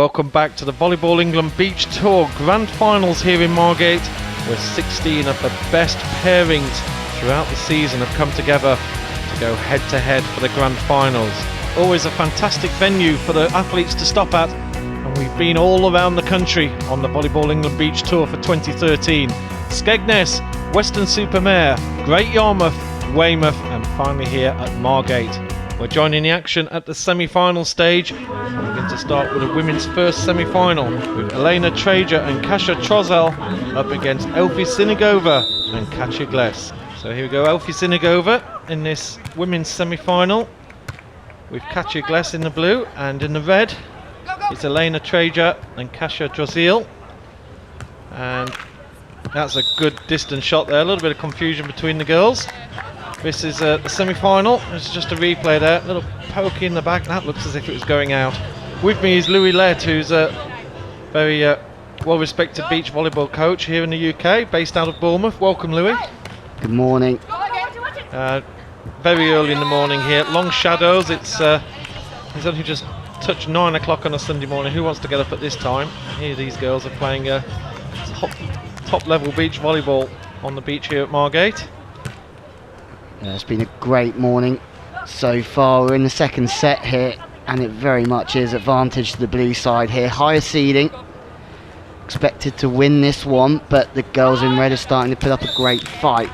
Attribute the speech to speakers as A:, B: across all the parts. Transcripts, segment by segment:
A: welcome back to the Volleyball England Beach Tour Grand Finals here in Margate, where 16 of the best pairings throughout the season have come together to go head-to-head for the Grand Finals. Always a fantastic venue for the athletes to stop at, and we've been all around the country on the Volleyball England Beach Tour for 2013. Skegness, Weston-super-Mare, Great Yarmouth, Weymouth, and finally here at Margate. We're joining the action at the semi-final stage, and we're going to start with the women's first semi-final with Elena Trager and Kasia Trozel up against Elfie Sinigova and Katja Gless. So here we go, Elfie Sinigova in this women's semi-final with Katja Gless in the blue, and in the red it's Elena Trager and Kasia Trozel. And that's a good distance shot there, a little bit of confusion between the girls. This is the semi-final. It's just a replay there, a little poke in the back. That looks as if it was going out. With me is Louis Led, who's a very well-respected beach volleyball coach here in the UK, based out of Bournemouth. Welcome, Louis.
B: Good morning.
A: Very early in the morning here. Long shadows. It's only just touched 9 o'clock on a Sunday morning. Who wants to get up at this time? Here these girls are playing top-level beach volleyball on the beach here at Margate.
B: It's been a great morning so far. We're in the second set here, and it very much is advantage to the blue side here. Higher seeding, expected to win this one, but the girls in red are starting to put up a great fight.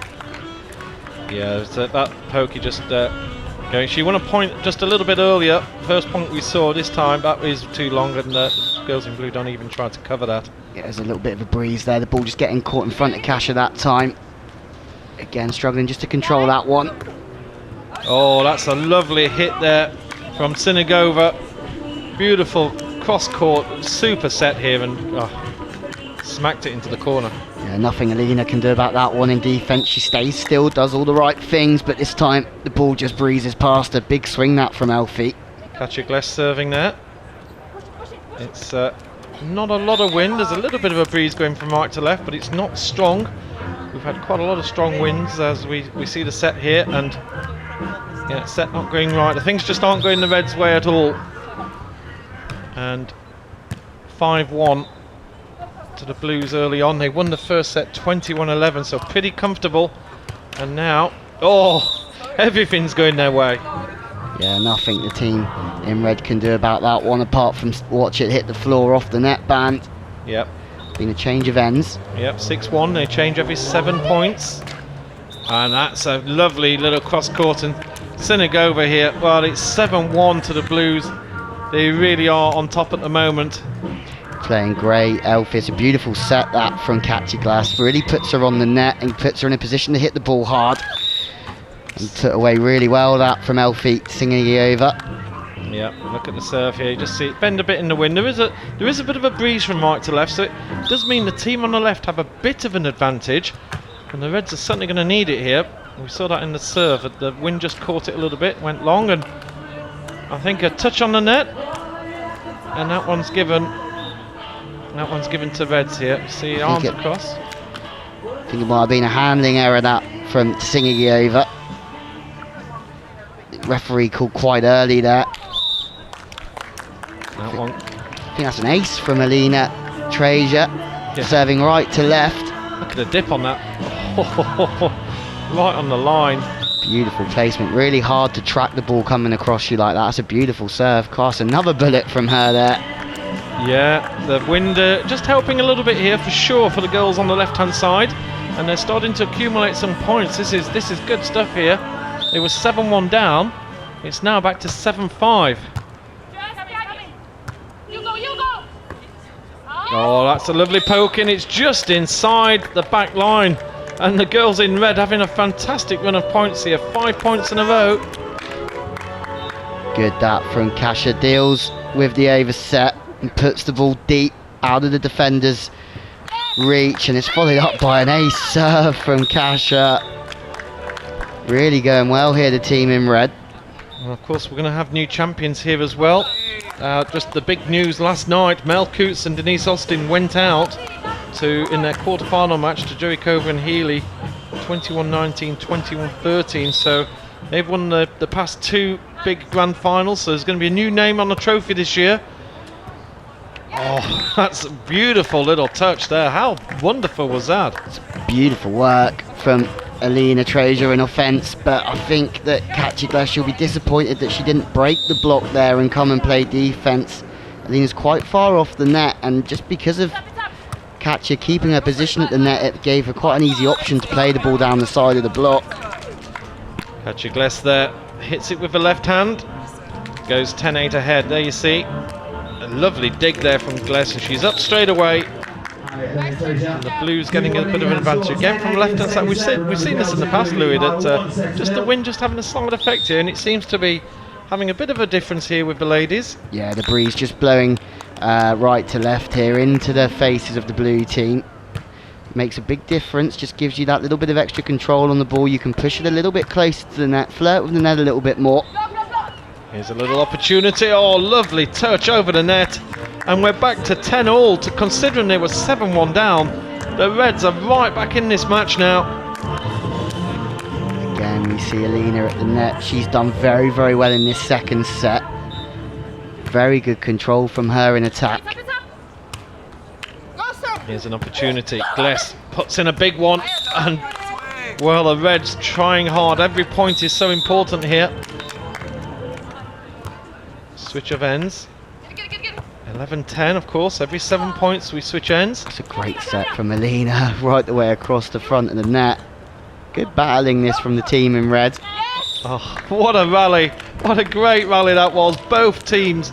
A: Yeah, that pokey just going. She won a point just a little bit earlier. First point we saw this time, that was too long, and the girls in blue don't even try to cover that.
B: Yeah, there's a little bit of a breeze there. The ball just getting caught in front of Kasia that time. Again, struggling just to control that one.
A: Oh, that's a lovely hit there from Sinigova. Beautiful cross-court, super set here, and smacked it into the corner.
B: Yeah, nothing Elena can do about that one in defence. She stays still, does all the right things, but this time the ball just breezes past her. Big swing that from Elfie.
A: Katja Gless serving there. It's not a lot of wind. There's a little bit of a breeze going from right to left, but it's not strong. We've had quite a lot of strong winds as we see the set here, and yeah, set not going right. The things just aren't going the Reds' way at all. And 5-1 to the Blues early on. They won the first set 21-11, so pretty comfortable. And now, everything's going their way.
B: Yeah, nothing the team in red can do about that one apart from watch it hit the floor off the net band.
A: Yep.
B: Been a change of ends.
A: Yep, 6-1. They change every 7 points. And that's a lovely little cross-court. And Sinigova here, well, it's 7-1 to the Blues. They really are on top at the moment.
B: Playing great. Elfie, it's a beautiful set that from Katja Gless. Really puts her on the net and puts her in a position to hit the ball hard. And took away really well that from Elfie Sinigova.
A: Yeah, look at the serve here. You just see it bend a bit in the wind. There is a bit of a breeze from right to left, so it does mean the team on the left have a bit of an advantage, and the Reds are certainly going to need it here. We saw that in the serve. The wind just caught it a little bit, went long, and I think a touch on the net, and that one's given. That one's given to Reds here. See, arms across.
B: I think it might have been a handling error that from Sinigova. The referee called quite early there.
A: That one.
B: I think that's an ace from Elena Trager, serving right to left.
A: Look at the dip on that. Right on the line.
B: Beautiful placement. Really hard to track the ball coming across you like that. That's a beautiful serve. Class, another bullet from her there.
A: Yeah, the wind just helping a little bit here for sure for the girls on the left-hand side, and they're starting to accumulate some points. This is good stuff here. It was 7-1 down. It's now back to 7-5. Oh, that's a lovely poke in. It's just inside the back line. And the girls in red having a fantastic run of points here. 5 points in a row.
B: Good that from Kasia. Deals with the overset and puts the ball deep out of the defender's reach. And it's followed up by an ace serve from Kasia. Really going well here, the team in red.
A: And of course, we're going to have new champions here as well. Just the big news last night, Mel Coots and Denise Austin went out in their quarter-final match to Jericho and Healy, 21-19, 21-13. So they've won the past 2 big grand finals. So there's going to be a new name on the trophy this year. Oh, that's a beautiful little touch there. How wonderful was that?
B: Beautiful work from Alina Treasure in offence, but I think that Katja Glass, she'll be disappointed that she didn't break the block there and come and play defence. Alina's quite far off the net, and just because of Katja keeping her position at the net, it gave her quite an easy option to play the ball down the side of the block.
A: Katja Glass there hits it with the left hand, goes 10-8 ahead. There you see a lovely dig there from Glass, and she's up straight away. And the Blues getting a bit of an advantage again from the left hand side. We've seen this in the past, Louis, that just the wind just having a slight effect here, and it seems to be having a bit of a difference here with the ladies.
B: Yeah, the breeze just blowing right to left here into the faces of the blue team. Makes a big difference, just gives you that little bit of extra control on the ball. You can push it a little bit closer to the net, flirt with the net a little bit more.
A: Here's a little opportunity. Oh, lovely touch over the net. And we're back to 10-all, considering they were 7-1 down. The Reds are right back in this match now.
B: Again, we see Alina at the net. She's done very, very well in this second set. Very good control from her in attack.
A: Here's an opportunity. Gless puts in a big one, and well, the Reds trying hard. Every point is so important here. Switch of ends. 11-10, of course. Every 7 points we switch ends.
B: It's a great set from Alina, right the way across the front of the net. Good battling this from the team in red.
A: Oh, what a rally. What a great rally that was. Both teams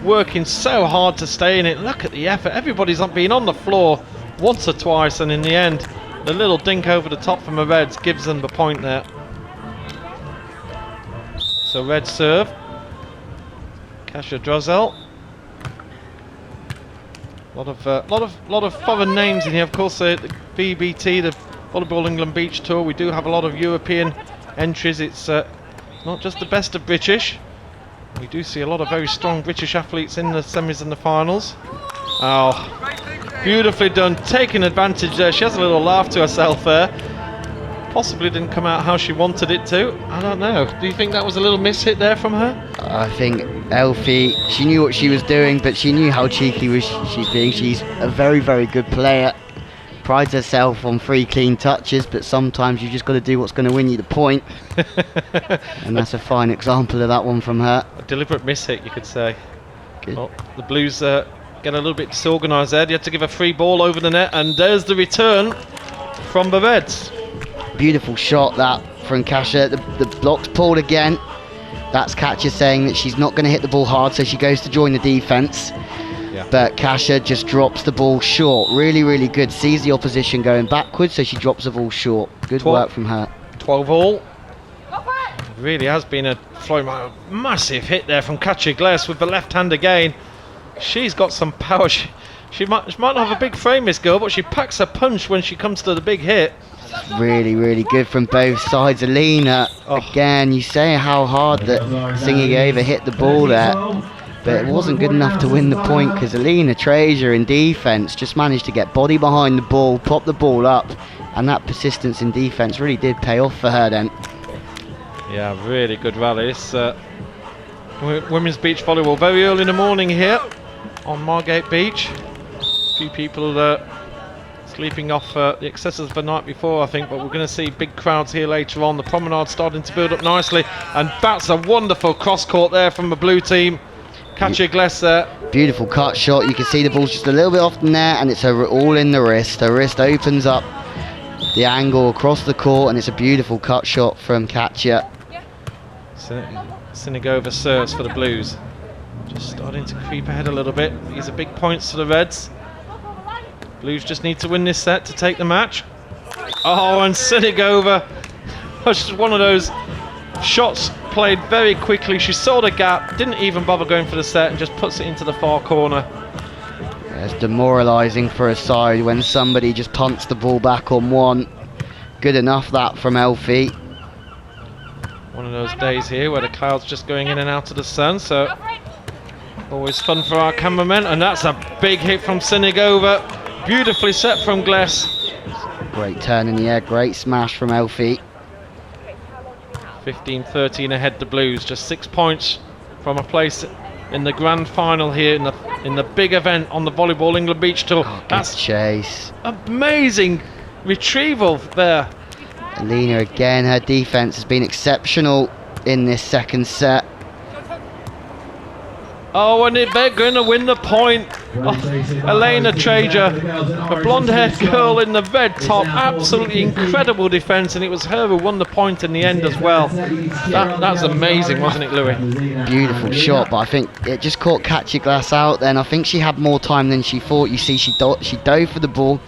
A: working so hard to stay in it. Look at the effort. Everybody's been on the floor once or twice, and in the end, the little dink over the top from the Reds gives them the point there. So Red serve. Kasia Drozel. Lot of foreign names in here. Of course, the VEBT, the Volleyball England Beach Tour. We do have a lot of European entries. It's not just the best of British. We do see a lot of very strong British athletes in the semis and the finals. Oh, beautifully done, taking advantage there. She has a little laugh to herself there. Possibly didn't come out how she wanted it to. I don't know. Do you think that was a little miss hit there from her?
B: I think Elfie, she knew what she was doing, but she knew how cheeky she's being. She's a very, very good player. Prides herself on free clean touches, but sometimes you've just got to do what's going to win you the point. And that's a fine example of that one from her.
A: A deliberate miss hit, you could say.
B: Good.
A: Well, the Blues get a little bit disorganised there. You had to give a free ball over the net, and there's the return from the Reds.
B: Beautiful shot that from Kasia. The block's pulled again. That's Katja saying that she's not going to hit the ball hard, so she goes to join the defence.
A: Yeah.
B: But Kasia just drops the ball short. Really, really good. Sees the opposition going backwards, so she drops the ball short. Good work from her.
A: 12-all. Really has been a massive hit there from Katja Glass with the left hand again. She's got some power. She might not have a big frame, this girl, but she packs a punch when she comes to the big hit.
B: Really, really good from both sides. Alina, again, you say how hard that Singigova hit the ball there, but it wasn't good enough to win the point, because Alina Treasure in defence just managed to get body behind the ball, pop the ball up, and that persistence in defence really did pay off for her then.
A: Yeah, really good rally. It's women's beach volleyball very early in the morning here on Margate Beach. A few people sleeping off the excesses of the night before, I think, but we're going to see big crowds here later on. The promenade starting to build up nicely, and that's a wonderful cross court there from the blue team. Katja Glass there.
B: Beautiful cut shot. You can see the ball's just a little bit off the net, and it's all in the wrist. Her wrist opens up the angle across the court, and it's a beautiful cut shot from Katja.
A: Sinigova serves for the Blues. Just starting to creep ahead a little bit. These are big points for the Reds. Blues just need to win this set to take the match. Oh, and Sinigova, just one of those shots played very quickly. She saw the gap, didn't even bother going for the set, and just puts it into the far corner.
B: Yeah, it's demoralising for a side when somebody just punts the ball back on one. Good enough that from Elfie.
A: One of those days here where the clouds just going in and out of the sun, so always fun for our cameramen. And that's a big hit from Sinigova. Beautifully set from Glass.
B: Great turn in the air, great smash from Elfie.
A: 15-13 ahead the Blues, just 6 points from a place in the grand final here in the big event on the Volleyball England Beach Tour.
B: Oh,
A: that's
B: chase.
A: Amazing retrieval there.
B: Alina again, her defense has been exceptional in this second set.
A: Oh, and they're going to win the point. Oh, Elena Traeger, a blonde-haired girl in the red top, absolutely incredible defence, and it was her who won the point in the end as well. That's amazing, wasn't it, Louis?
B: Beautiful shot, but I think it just caught Katja Glass out then. I think she had more time than she thought. You see, she dove for the ball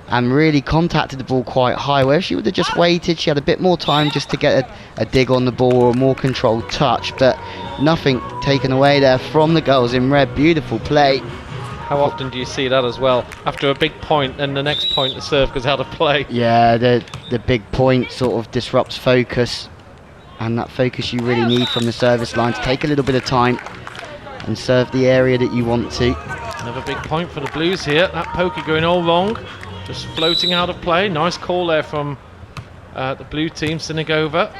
B: and really contacted the ball quite high, where if she would have just waited, she had a bit more time just to get a dig on the ball or a more controlled touch, but nothing taken away there from the girls in red. Beautiful play.
A: How often do you see that as well? After a big point, then the next point the serve goes out of play.
B: Yeah, the big point sort of disrupts focus, and that focus you really need from the service line to take a little bit of time and serve the area that you want to.
A: Another big point for the Blues here. That poker going all wrong, just floating out of play. Nice call there from the blue team, Sinigova,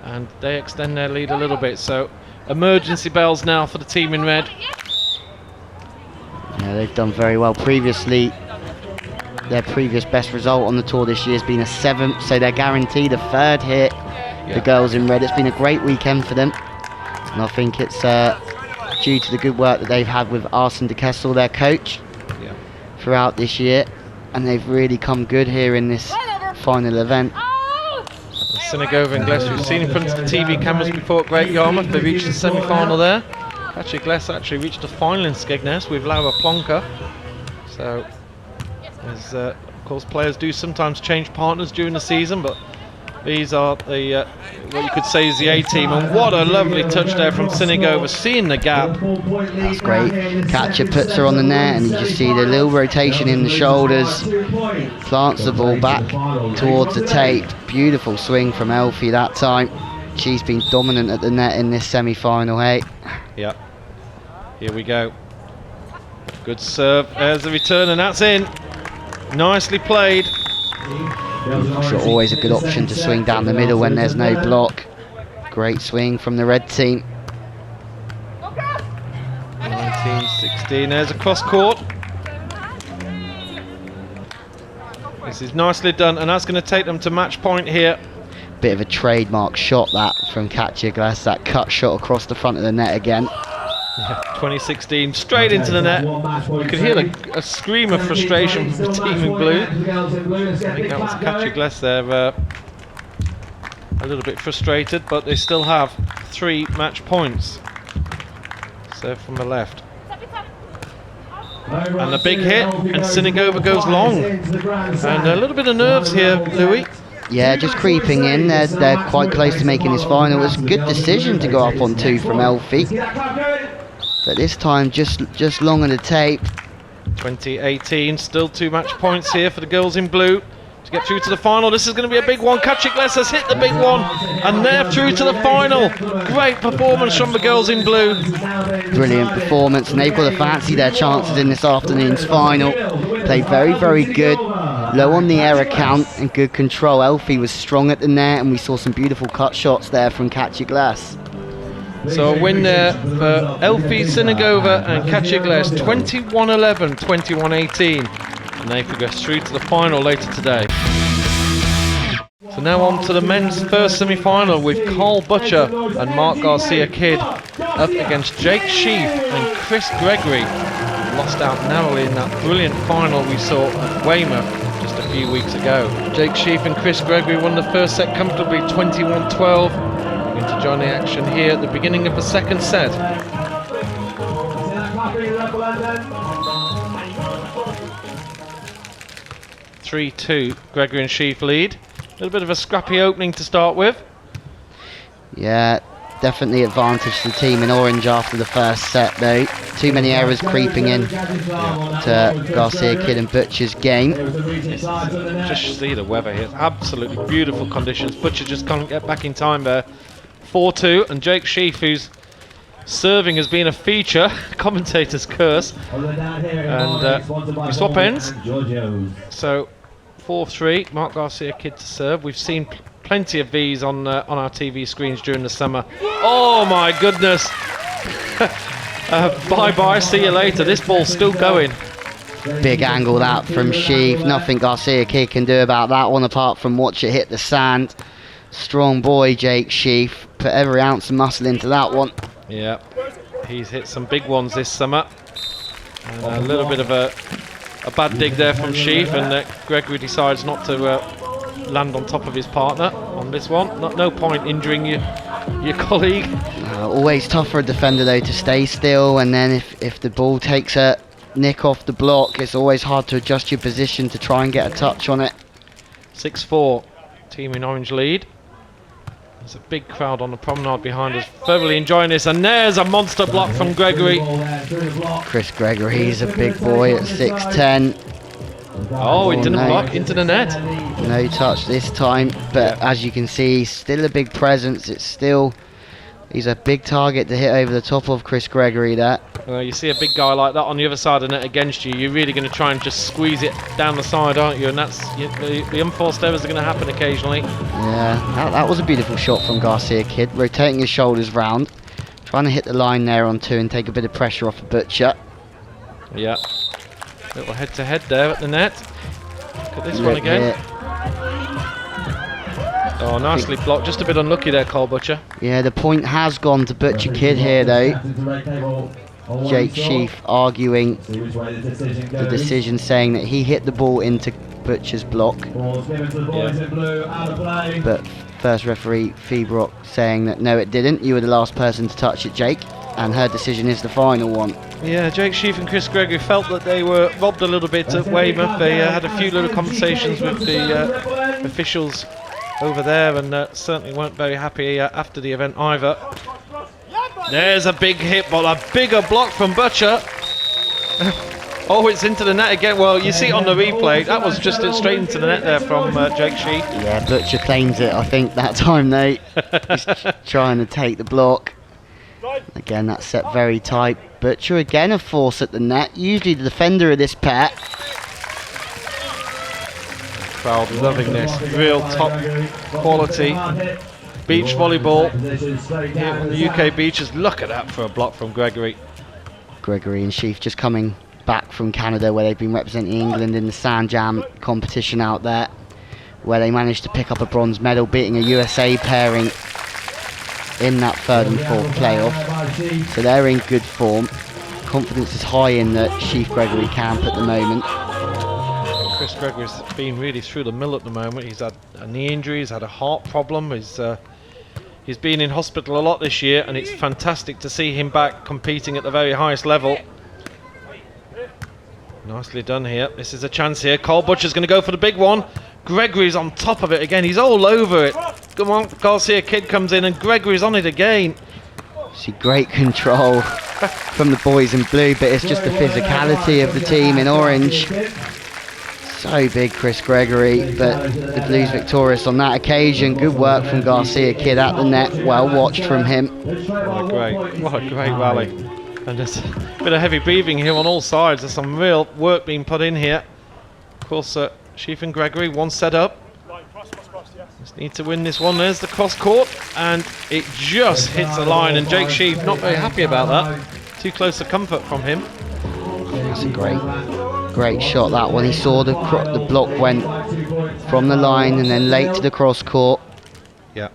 A: and they extend their lead a little bit. So emergency bells now for the team in red.
B: Yeah, they've done very well previously. Their previous best result on the tour this year has been a 7th, so they're guaranteed a 3rd here. Yeah. The girls in red. It's been a great weekend for them, and I think it's due to the good work that they've had with Arsene de Kessel, their coach, throughout this year, and they've really come good here in this final event.
A: Sinigova and Gless, we've seen in front of the TV cameras before at Great Yarmouth. They reached the semi-final there. Katja Gless actually reached the final in Skegness with Laura Plonka. So, as of course, players do sometimes change partners during the season, but these are the what you could say is the A team. And what a lovely touch there from Sinigova, seeing the gap.
B: That's great. Katja puts her on the net, and you just see the little rotation in the shoulders, plants the ball back towards the tape. Beautiful swing from Elfie that time. She's been dominant at the net in this semi-final, hey?
A: Yeah. Here we go. Good serve. There's the return, and that's in. Nicely played.
B: So always a good option to swing down the middle when there's no block. Great swing from the red team.
A: 19-16. There's a cross court. This is nicely done, and that's going to take them to match point here.
B: Bit of a trademark shot that from Katja Glass, that cut shot across the front of the net again.
A: Yeah, 2016, straight into the net. You could hear a scream of frustration from the team in blue. I think that was Katja Glass there, a little bit frustrated, but they still have 3 match points. Serve from the left. And a big hit, and Sinigova goes long. And a little bit of nerves here, Louis.
B: Yeah, just creeping in. They're quite close to making this final. It was a good decision to go up on 2 from Elfie, but this time just long on the tape.
A: 2018, still 2 match points here for the girls in blue to get through to the final. This is going to be a big one. Katja Glass has hit the big one, and they're through to the final. Great performance from the girls in blue.
B: Brilliant performance, and they've got to fancy their chances in this afternoon's final. Played very, very good. Low on the error count and good control. Elfie was strong at the net, and we saw some beautiful cut shots there from Katja Glass.
A: So a win there for Elfie Sinigova and Katja Glass, 21-11, 21-18, and they progress through to the final later today. So now on to the men's first semi-final with Carl Butcher and Mark Garcia Kidd up against Jake Sheaf and Chris Gregory. Lost out narrowly in that brilliant final we saw at Weymouth just a few weeks ago. Jake Sheaf and Chris Gregory won the first set comfortably, 21-12. Going to join the action here at the beginning of the second set. 3-2, Gregory and Sheaf lead. A little bit of a scrappy opening to start with.
B: Yeah, definitely advantage to the team in orange after the first set though. Too many errors creeping in to Garcia Kidd and Butcher's game.
A: Just see the weather here, absolutely beautiful conditions. Butcher just can't get back in time there. 4-2, and Jake Sheaf, who's serving has been a feature, commentator's curse. And we swap ends. So 4-3, Mark Garcia Kidd to serve. We've seen plenty of these on our TV screens during the summer. Oh my goodness! Bye-bye, see you later. This ball's still going.
B: Big angle that from Sheaf. Nothing Garcia Kid can do about that one apart from watch it hit the sand. Strong boy Jake Sheaf. Put every ounce of muscle into that one.
A: Yeah, he's hit some big ones this summer. And a little bit of a bad dig there from Sheaf, and Gregory decides not to land on top of his partner on this one. No point injuring your colleague.
B: Always tough for a defender though to stay still, and then if the ball takes a nick off the block, it's always hard to adjust your position to try and get a touch on it.
A: 6-4, team in orange lead. There's a big crowd on the promenade behind us, thoroughly enjoying this, and there's a monster block from Gregory.
B: Chris Gregory, he's a big boy at 6'10".
A: Oh, it didn't block, into the net.
B: No touch this time, but as you can see, he's still a big presence. He's a big target to hit over the top of Chris Gregory there.
A: Well, you see a big guy like that on the other side of the net against you, you're really going to try and just squeeze it down the side, aren't you? And that's the unforced errors are going to happen occasionally.
B: Yeah, that was a beautiful shot from Garcia Kid, rotating his shoulders round, trying to hit the line there on two and take a bit of pressure off the Butcher.
A: Yeah, little head-to-head there at the net. Look at this one again. Oh, nicely blocked. Just a bit unlucky there, Cole Butcher.
B: Yeah, the point has gone to Butcher Kid here, though. Jake Sheaf arguing the decision, saying that he hit the ball into Butcher's block.
A: Yeah.
B: But first referee, Feebrock, saying that no, it didn't. You were the last person to touch it, Jake. And her decision is the final one.
A: Yeah, Jake Sheaf and Chris Gregory felt that they were robbed a little bit at Weymouth. They had a few little conversations with the officials over there, and certainly weren't very happy after the event either. There's a big hit, but a bigger block from Butcher. Oh, it's into the net again. Well, you see it on the replay, that was just straight into the net there from Jake Sheaf.
B: Yeah, Butcher claims it, I think, that time, though. He's trying to take the block. Again, that's set very tight. Butcher again a force at the net, usually the defender of this pair.
A: Crowd loving this, real top quality beach volleyball here on the UK beaches. Look at that for a block from Gregory.
B: Gregory and Sheaf just coming back from Canada, where they've been representing England in the Sand Jam competition out there, where they managed to pick up a bronze medal, beating a USA pairing in that third and fourth playoff. So they're in good form. Confidence is high in the Sheaf Gregory camp at the moment.
A: Chris Gregory's been really through the mill at the moment. He's had a knee injury, he's had a heart problem, he's been in hospital a lot this year, and it's fantastic to see him back competing at the very highest level. Nicely done here. This is a chance here. Cole Butcher's going to go for the big one. Gregory's on top of it again. He's all over it. Come on, Garcia Kid comes in and Gregory's on it again.
B: See, great control from the boys in blue, but it's just the physicality of the team in orange. So big, Chris Gregory, but the Blues victorious on that occasion. Good work from Garcia Kid at the net. Well watched from him.
A: What a great rally. And there's a bit of heavy breathing here on all sides. There's some real work being put in here. Of course, Sheaf and Gregory, one set up. Just need to win this one. There's the cross court, and it just hits the line, and Jake Sheaf not very happy about that. Too close to comfort from him.
B: That's a great shot, that one. He saw the block went from the line and then late to the cross court.
A: Yeah.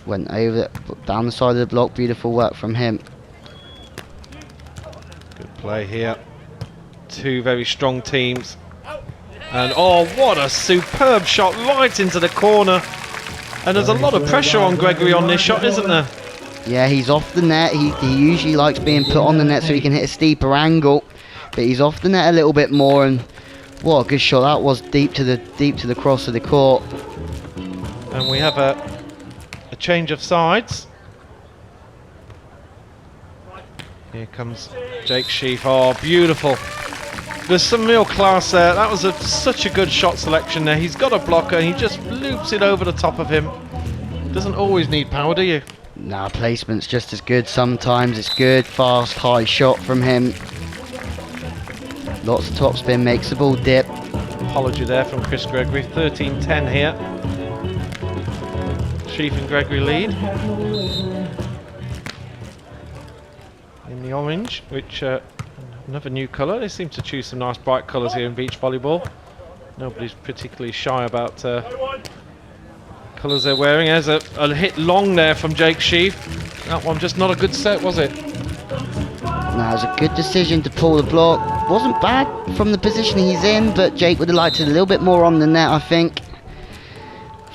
B: Went over down the side of the block. Beautiful work from him.
A: Good play here. Two very strong teams. And oh, what a superb shot right into the corner. And there's a lot of pressure on Gregory on this shot, isn't there?
B: Yeah, he's off the net. He usually likes being put on the net so he can hit a steeper angle. But he's off the net a little bit more, and what a good shot that was, deep to the cross of the court.
A: And we have a change of sides. Here comes Jake Sheaf. Oh, beautiful. There's some real class there. That was such a good shot selection there. He's got a blocker and he just loops it over the top of him. Doesn't always need power, do you?
B: Nah, placement's just as good sometimes. It's good, fast, high shot from him. Lots of topspin, makes the ball dip.
A: Apology there from Chris Gregory. 13-10 here. Sheaf and Gregory lead. In in the orange, which another new colour. They seem to choose some nice bright colours here in beach volleyball. Nobody's particularly shy about colours they're wearing. There's a hit long there from Jake Sheaf. That one just not a good set, was it?
B: No, it was a good decision to pull the block. Wasn't bad from the position he's in, but Jake would have liked it a little bit more on the net, I think.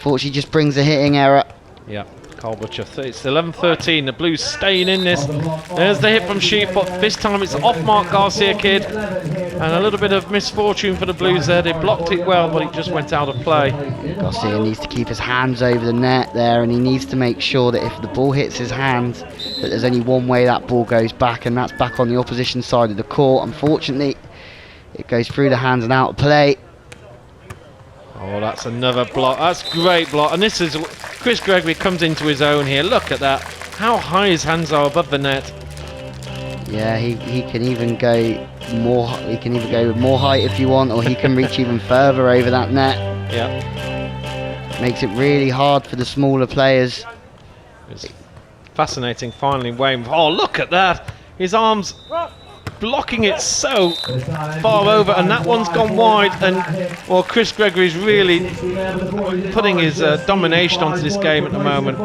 B: Fortunately, just brings a hitting error.
A: Yeah, Carl Butcher. It's 11-13. The Blues staying in this. There's the hit from Sheaf, but this time it's off Mark Garcia Kid. And a little bit of misfortune for the Blues there. They blocked it well, but it just went out of play.
B: Garcia needs to keep his hands over the net there, and he needs to make sure that if the ball hits his hands, that there's only one way that ball goes back, and that's back on the opposition side of the court. Unfortunately, it goes through the hands and out of play.
A: Oh, that's another block. That's great block. And this is Chris Gregory comes into his own here. Look at that. How high his hands are above the net.
B: Yeah, he can even go more. He can either go with more height if you want, or he can reach even further over that net.
A: Yeah.
B: Makes it really hard for the smaller players.
A: It's fascinating. Finally, Wayne. Oh, look at that. His arms blocking it so far over, and that one's gone wide. And well, Chris Gregory's really putting his domination onto this game at the moment.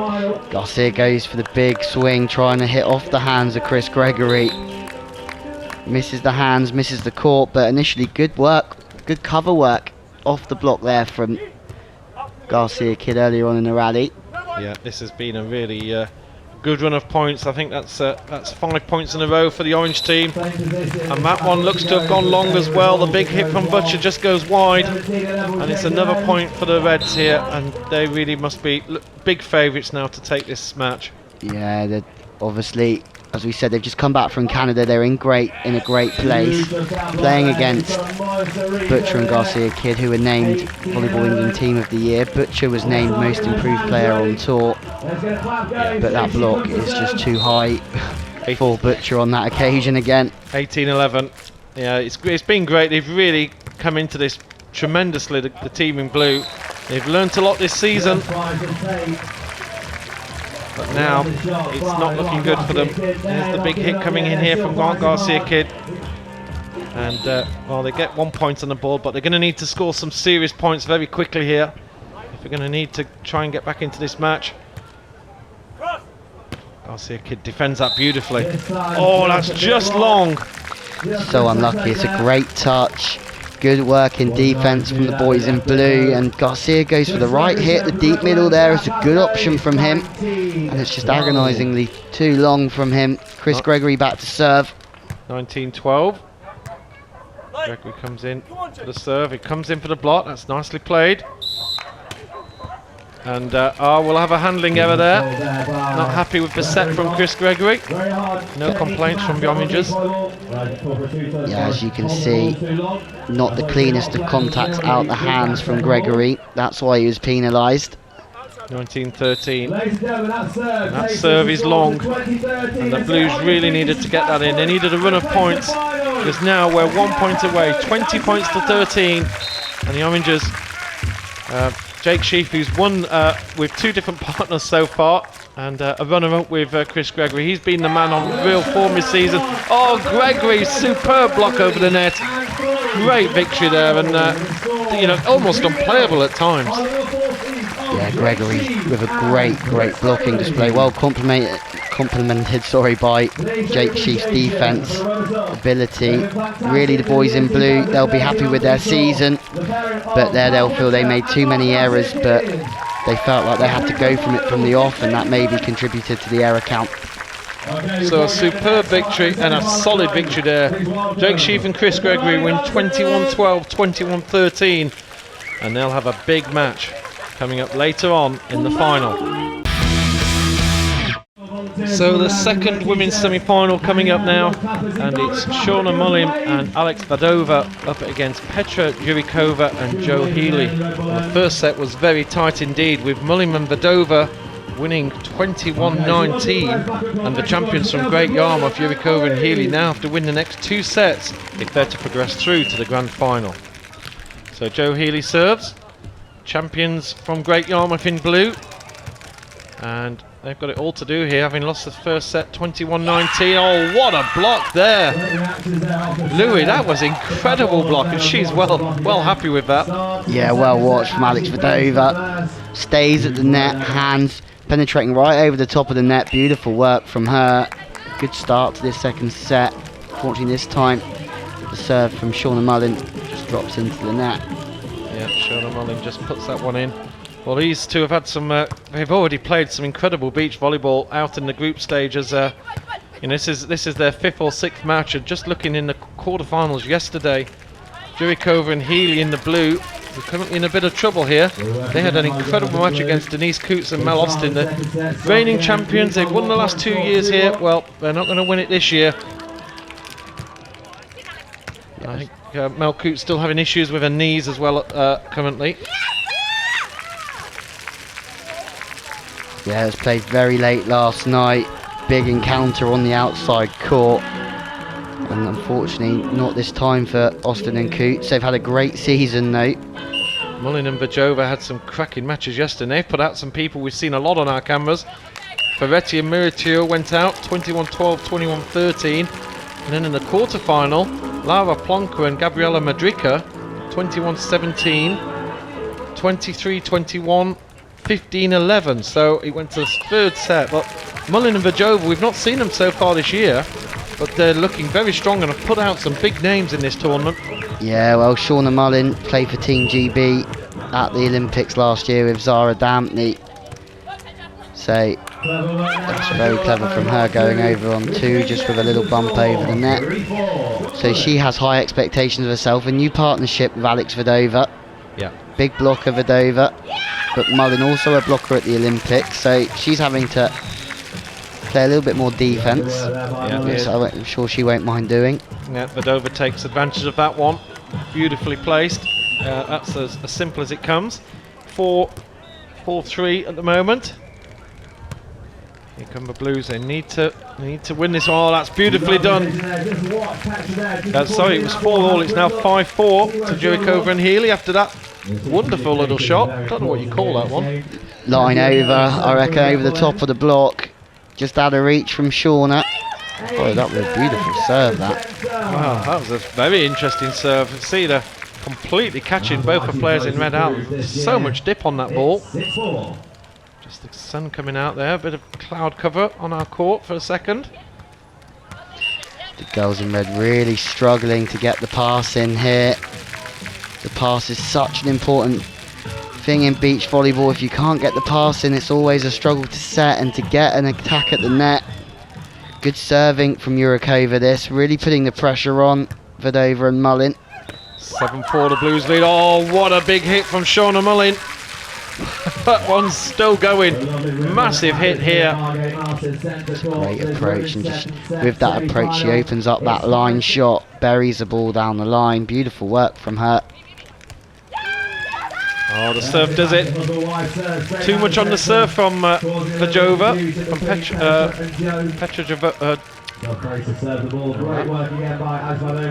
B: Garcia goes for the big swing, trying to hit off the hands of Chris Gregory. Misses the hands, misses the court, but initially good work, good cover work off the block there from Garcia Kid earlier on in the rally.
A: Yeah, this has been a really good run of points. I think that's 5 points in a row for the orange team, and that one looks to have gone long as well. The big hit from Butcher just goes wide, and it's another point for the Reds here, and they really must be big favourites now to take this match.
B: Yeah, they're obviously, as we said, they've just come back from Canada. They're in a great place, playing against Butcher and Garcia Kid, who were named Volleyball England Team of the Year. Butcher was named Most Improved Player on tour, but that block is just too high for Butcher on that occasion again.
A: 18-11. Yeah, it's been great. They've really come into this tremendously, the team in blue. They've learnt a lot this season, but now it's not looking good for them. There's the big hit coming in here from Garcia Kid. And, well, they get 1 point on the board, but they're going to need to score some serious points very quickly here if they're going to need to try and get back into this match. Garcia Kid defends that beautifully. Oh, that's just long.
B: So unlucky. It's a great touch. Good work in defence from the boys in blue, and Garcia goes for the right hit. The deep middle there is a good option from him, and it's just agonisingly too long from him. Chris Gregory back to serve.
A: 19-12. Gregory comes in for the serve. He comes in for the block. That's nicely played. And we'll have a handling error there. Not happy with the set from Chris Gregory. No complaints from the Orangers.
B: Yeah, as you can see, not the cleanest of contacts out the hands from Gregory. That's why he was penalised.
A: 19-13. That serve is long, and the Blues really needed to get that in. They needed a run of points, because now we're 1 point away, 20 points to 13, and the Orangers, Jake Sheaf, who's won with two different partners so far, and a runner-up with Chris Gregory. He's been the man on real form this season. Oh, Gregory, superb block over the net. Great victory there, and almost unplayable at times.
B: Yeah, Gregory with a great blocking display. Well complimented by Jake Sheaf's defence ability. Really, the boys in blue, they'll be happy with their season, but there they'll feel they made too many errors, but they felt like they had to go from it from the off, and that maybe contributed to the error count.
A: So a superb victory, and a solid victory there. Jake Sheaf and Chris Gregory win 21-12, 21-13, and they'll have a big match coming up later on in the final. So the second women's semi-final coming up now, and it's Shauna Mullim and Alex Vadova up against Petra Jurikova and Joe Healy. And the first set was very tight indeed, with Mullim and Vadova winning 21-19, and the champions from Great Yarmouth, Jurikova and Healy, now have to win the next two sets if they're to progress through to the grand final. So Joe Healy serves. Champions from Great Yarmouth in blue, and they've got it all to do here, having lost the first set 21-19. Oh, what a block there! Louis, that was incredible block, and she's well happy with that.
B: Yeah, well watched from Alex Vedova. Stays at the net, hands penetrating right over the top of the net. Beautiful work from her. Good start to this second set. Fortunately this time, the serve from Shauna Mullin just drops into the net.
A: Yeah, Shauna Mullin just puts that one in. Well, these two have had some, they've already played some incredible beach volleyball out in the group stage as, you know, this is their 5th or 6th match, and just looking in the quarterfinals yesterday, Jurikova and Healy in the blue are currently in a bit of trouble here. They had an incredible match against Denise Coots and Mel Austin, the reigning champions. They've won the last 2 years here. Well, they're not going to win it this year. I think Mel Coots still having issues with her knees as well currently.
B: Yeah, it was played very late last night. Big encounter on the outside court. And unfortunately, not this time for Austin and Coots. They've had a great season though.
A: Mullin and Bajova had some cracking matches yesterday. They've put out some people we've seen a lot on our cameras. Ferretti and Miritio went out 21-12, 21-13. And then in the quarterfinal, Lara Plonka and Gabriela Madrica 21-17, 23-21, 15-11. So it went to the third set. But Mullin and Bajova, we've not seen them so far this year, but they're looking very strong and have put out some big names in this tournament.
B: Yeah, well, Shauna Mullin played for Team GB at the Olympics last year with Zara Dampney. So that's very clever from her, going over on 2 just with a little bump over the net. So she has high expectations of herself. A new partnership with Alex Vedova.
A: Yeah.
B: Big blocker Vedova, but Mullin also a blocker at the Olympics, so she's having to play a little bit more defence, which I'm sure she won't mind doing.
A: Yeah, Vedova takes advantage of that one. Beautifully placed. That's as simple as it comes. 4-3 at the moment. Here come the Blues. They need to win this one. Oh, that's beautifully done. Sorry, it was 4-all. It's now 5-4 to Jurikova and Healy after that wonderful little shot. I don't know what you call that one.
B: Line over, I reckon, over the top of the block. Just out of reach from Shauna. Oh, that was a beautiful serve, that.
A: Wow, that was a very interesting serve. See, they're completely catching both the players in red out. So much dip on that ball. Just the sun coming out there. A bit of cloud cover on our court for a second.
B: The girls in red really struggling to get the pass in here. The pass is such an important thing in beach volleyball. If you can't get the pass in, it's always a struggle to set and to get an attack at the net. Good serving from Jurikova, this really putting the pressure on Vedova and Mullin.
A: 7-4 the Blues lead. Oh, what a big hit from Shauna Mullin. That one's still going. Massive hit here.
B: Great approach, and just with that approach she opens up that line shot, buries the ball down the line. Beautiful work from her.
A: Oh, the serve does it. Too much on the serve from Bajova, from Petra.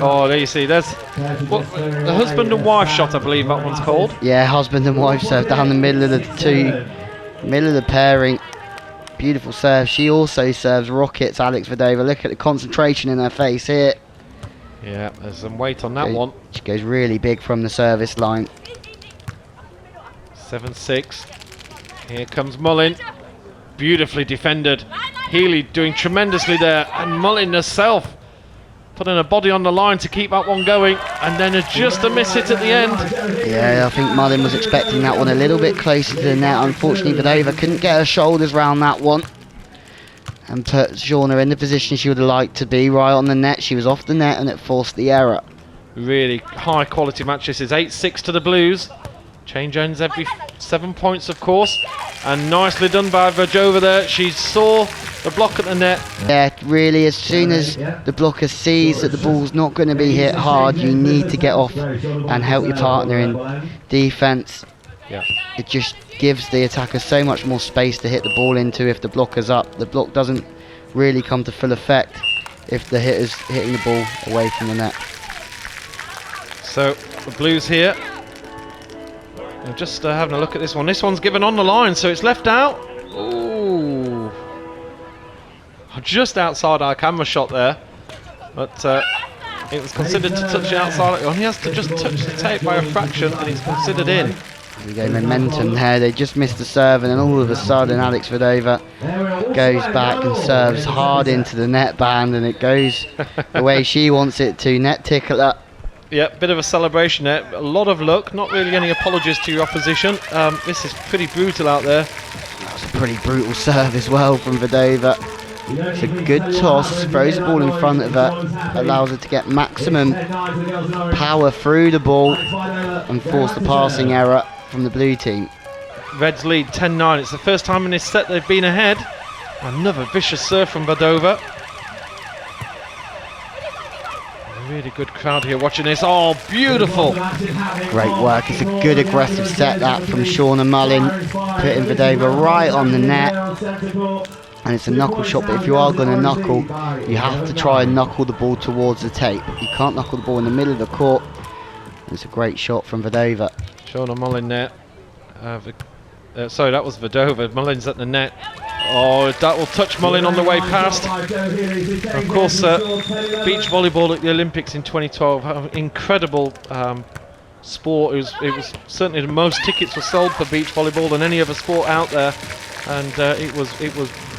A: Oh, there you see. There's the husband and wife shot, I believe that one's called.
B: Yeah, husband and wife serve down the middle of the middle of the pairing. Beautiful serve. She also serves rockets, Alex Vedova. Look at the concentration in her face here.
A: Yeah, there's some weight on that one.
B: She goes really big from the service line.
A: 7-6. Here comes Mullin. Beautifully defended. Healy doing tremendously there, and Mullin herself putting her body on the line to keep that one going, and then just a miss hit at the end.
B: Yeah, I think Mullin was expecting that one a little bit closer to the net. Unfortunately, Vedova couldn't get her shoulders around that one and put Shauna in the position she would have liked to be, right on the net. She was off the net and it forced the error.
A: Really high quality match. This is 8-6 to the Blues. Change ends every 7 points, of course, and nicely done by Bajova there. She saw the block at the net.
B: Yeah, really, as soon as the blocker sees that the ball's not going to be hit hard, you need to get off and help your partner in defence.
A: Yeah.
B: It just gives the attacker so much more space to hit the ball into if the blocker's up. The block doesn't really come to full effect if the hitter's hitting the ball away from the net.
A: So, the Blues here. I'm just having a look at this one. This one's given on the line, so it's left out. Ooh. just outside our camera shot there, but it was considered to touch the outside. He has to just touch the tape by a fraction, and it's considered in.
B: There we go, momentum there. They just missed the serve, and then all of a sudden Alex Vedova goes back and serves hard into the net band, and it goes the way she wants it to. Net tickler.
A: Yeah, bit of a celebration there. A lot of luck. Not really any apologies to your opposition. This is pretty brutal out there.
B: That was a pretty brutal serve as well from Vedova. It's a good toss, throws the ball in front of her, allows her to get maximum power through the ball and force the passing error from the blue team.
A: Reds lead 10-9. It's the first time in this set they've been ahead. Another vicious serve from Vedova. Really good crowd here watching this. Oh, beautiful.
B: Great work. It's a good aggressive set that from Shauna Mullin, putting Vedova right on the net. And it's a knuckle shot, but if you are going to knuckle, you have to try and knuckle the ball towards the tape. You can't knuckle the ball in the middle of the court. It's a great shot from Vedova.
A: Shauna Mullin there. Sorry, that was Vedova. Mullin's at the net. Oh, that will touch Mullin on the way past. And of course, beach volleyball at the Olympics in 2012, incredible sport. It was certainly the most tickets were sold for beach volleyball than any other sport out there, and it was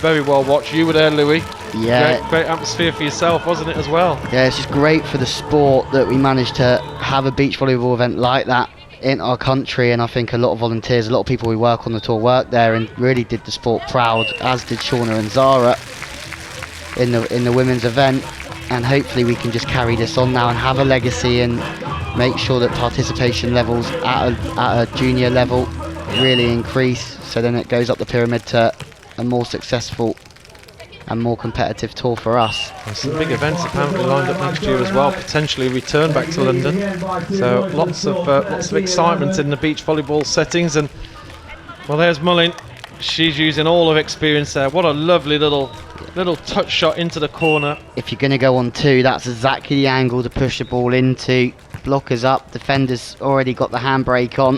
A: very well watched. You were there, Louis.
B: Yeah,
A: great atmosphere for yourself, wasn't it, as well?
B: Yeah, it's just great for the sport that we managed to have a beach volleyball event like that in our country, and I think a lot of volunteers, a lot of people who work on the tour worked there and really did the sport proud, as did Shauna and Zara in the women's event. And hopefully we can just carry this on now and have a legacy and make sure that participation levels at a junior level really increase, so then it goes up the pyramid to a more successful and more competitive tour for us.
A: There's some big events apparently lined up next year as well, potentially return back to London. So lots of excitement in the beach volleyball settings. And well, there's Mullin. She's using all her experience there. What a lovely little touch shot into the corner.
B: If you're going to go on two, that's exactly the angle to push the ball into. Blockers up, defenders already got the handbrake on.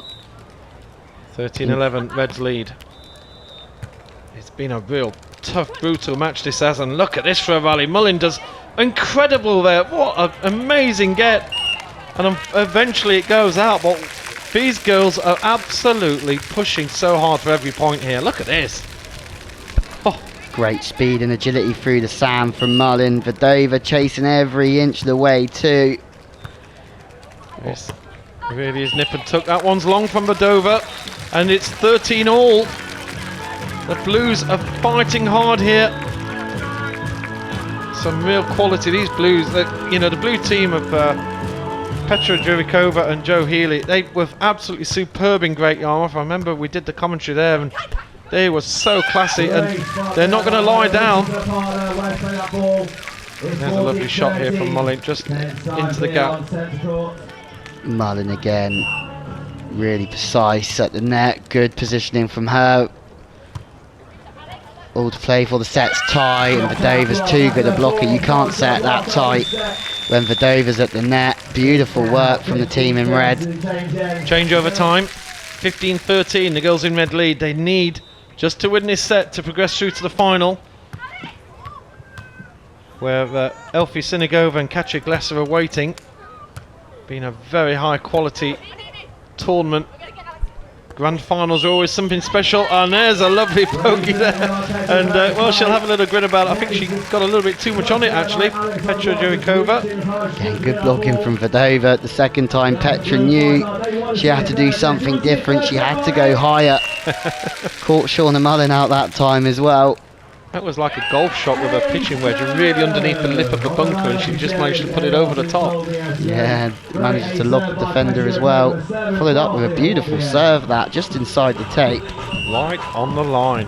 A: 13-11, Reds lead. It's been a real tough, brutal match this has, and look at this for a rally. Mullin does incredible there. What an amazing get, and eventually it goes out, but these girls are absolutely pushing so hard for every point here. Look at this. Oh.
B: Great speed and agility through the sand from Mullin. Vedova chasing every inch of the way too.
A: Yes, really is nip and tuck. That one's long from Vedova, and it's 13-all. The Blues are fighting hard here. Some real quality. These Blues, the blue team of Petra Jurikova and Joe Healy, they were absolutely superb in Great Yarmouth. I remember we did the commentary there, and they were so classy, and they're not going to lie down. There's a lovely shot here from Mullin, just into the gap.
B: Mullin again, really precise at the net. Good positioning from her. All to play for. The set's tight, and Vedova's too good a blocker. You can't set that tight when Vedova's at the net. Beautiful work from the team in red.
A: Change over time. 15-13. The girls in red lead. They need just to win this set to progress through to the final, where Elfie Sinigova and Katja Glesser are waiting. Been a very high quality tournament. Grand finals are always something special, and there's a lovely pokey there, and well, she'll have a little grin about it. I think she got a little bit too much on it actually, Petra Jurikova.
B: Again, good blocking from Vedova. The second time Petra knew she had to do something different, she had to go higher. Caught Shauna Mullin out that time as well.
A: That was like a golf shot with a pitching wedge, really underneath the lip of the bunker, and she just managed to put it over the top.
B: Yeah, managed to lob the defender as well. Followed up with a beautiful serve that, just inside the tape.
A: Right on the line.